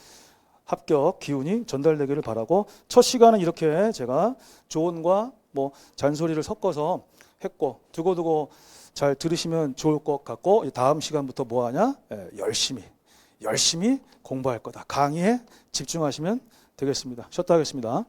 합격 기운이 전달되기를 바라고 첫 시간은 이렇게 제가 조언과 뭐 잔소리를 섞어서 했고 두고두고 잘 들으시면 좋을 것 같고 다음 시간부터 뭐 하냐? 예, 열심히 공부할 거다. 강의에 집중하시면 되겠습니다. 쉬었다 하겠습니다.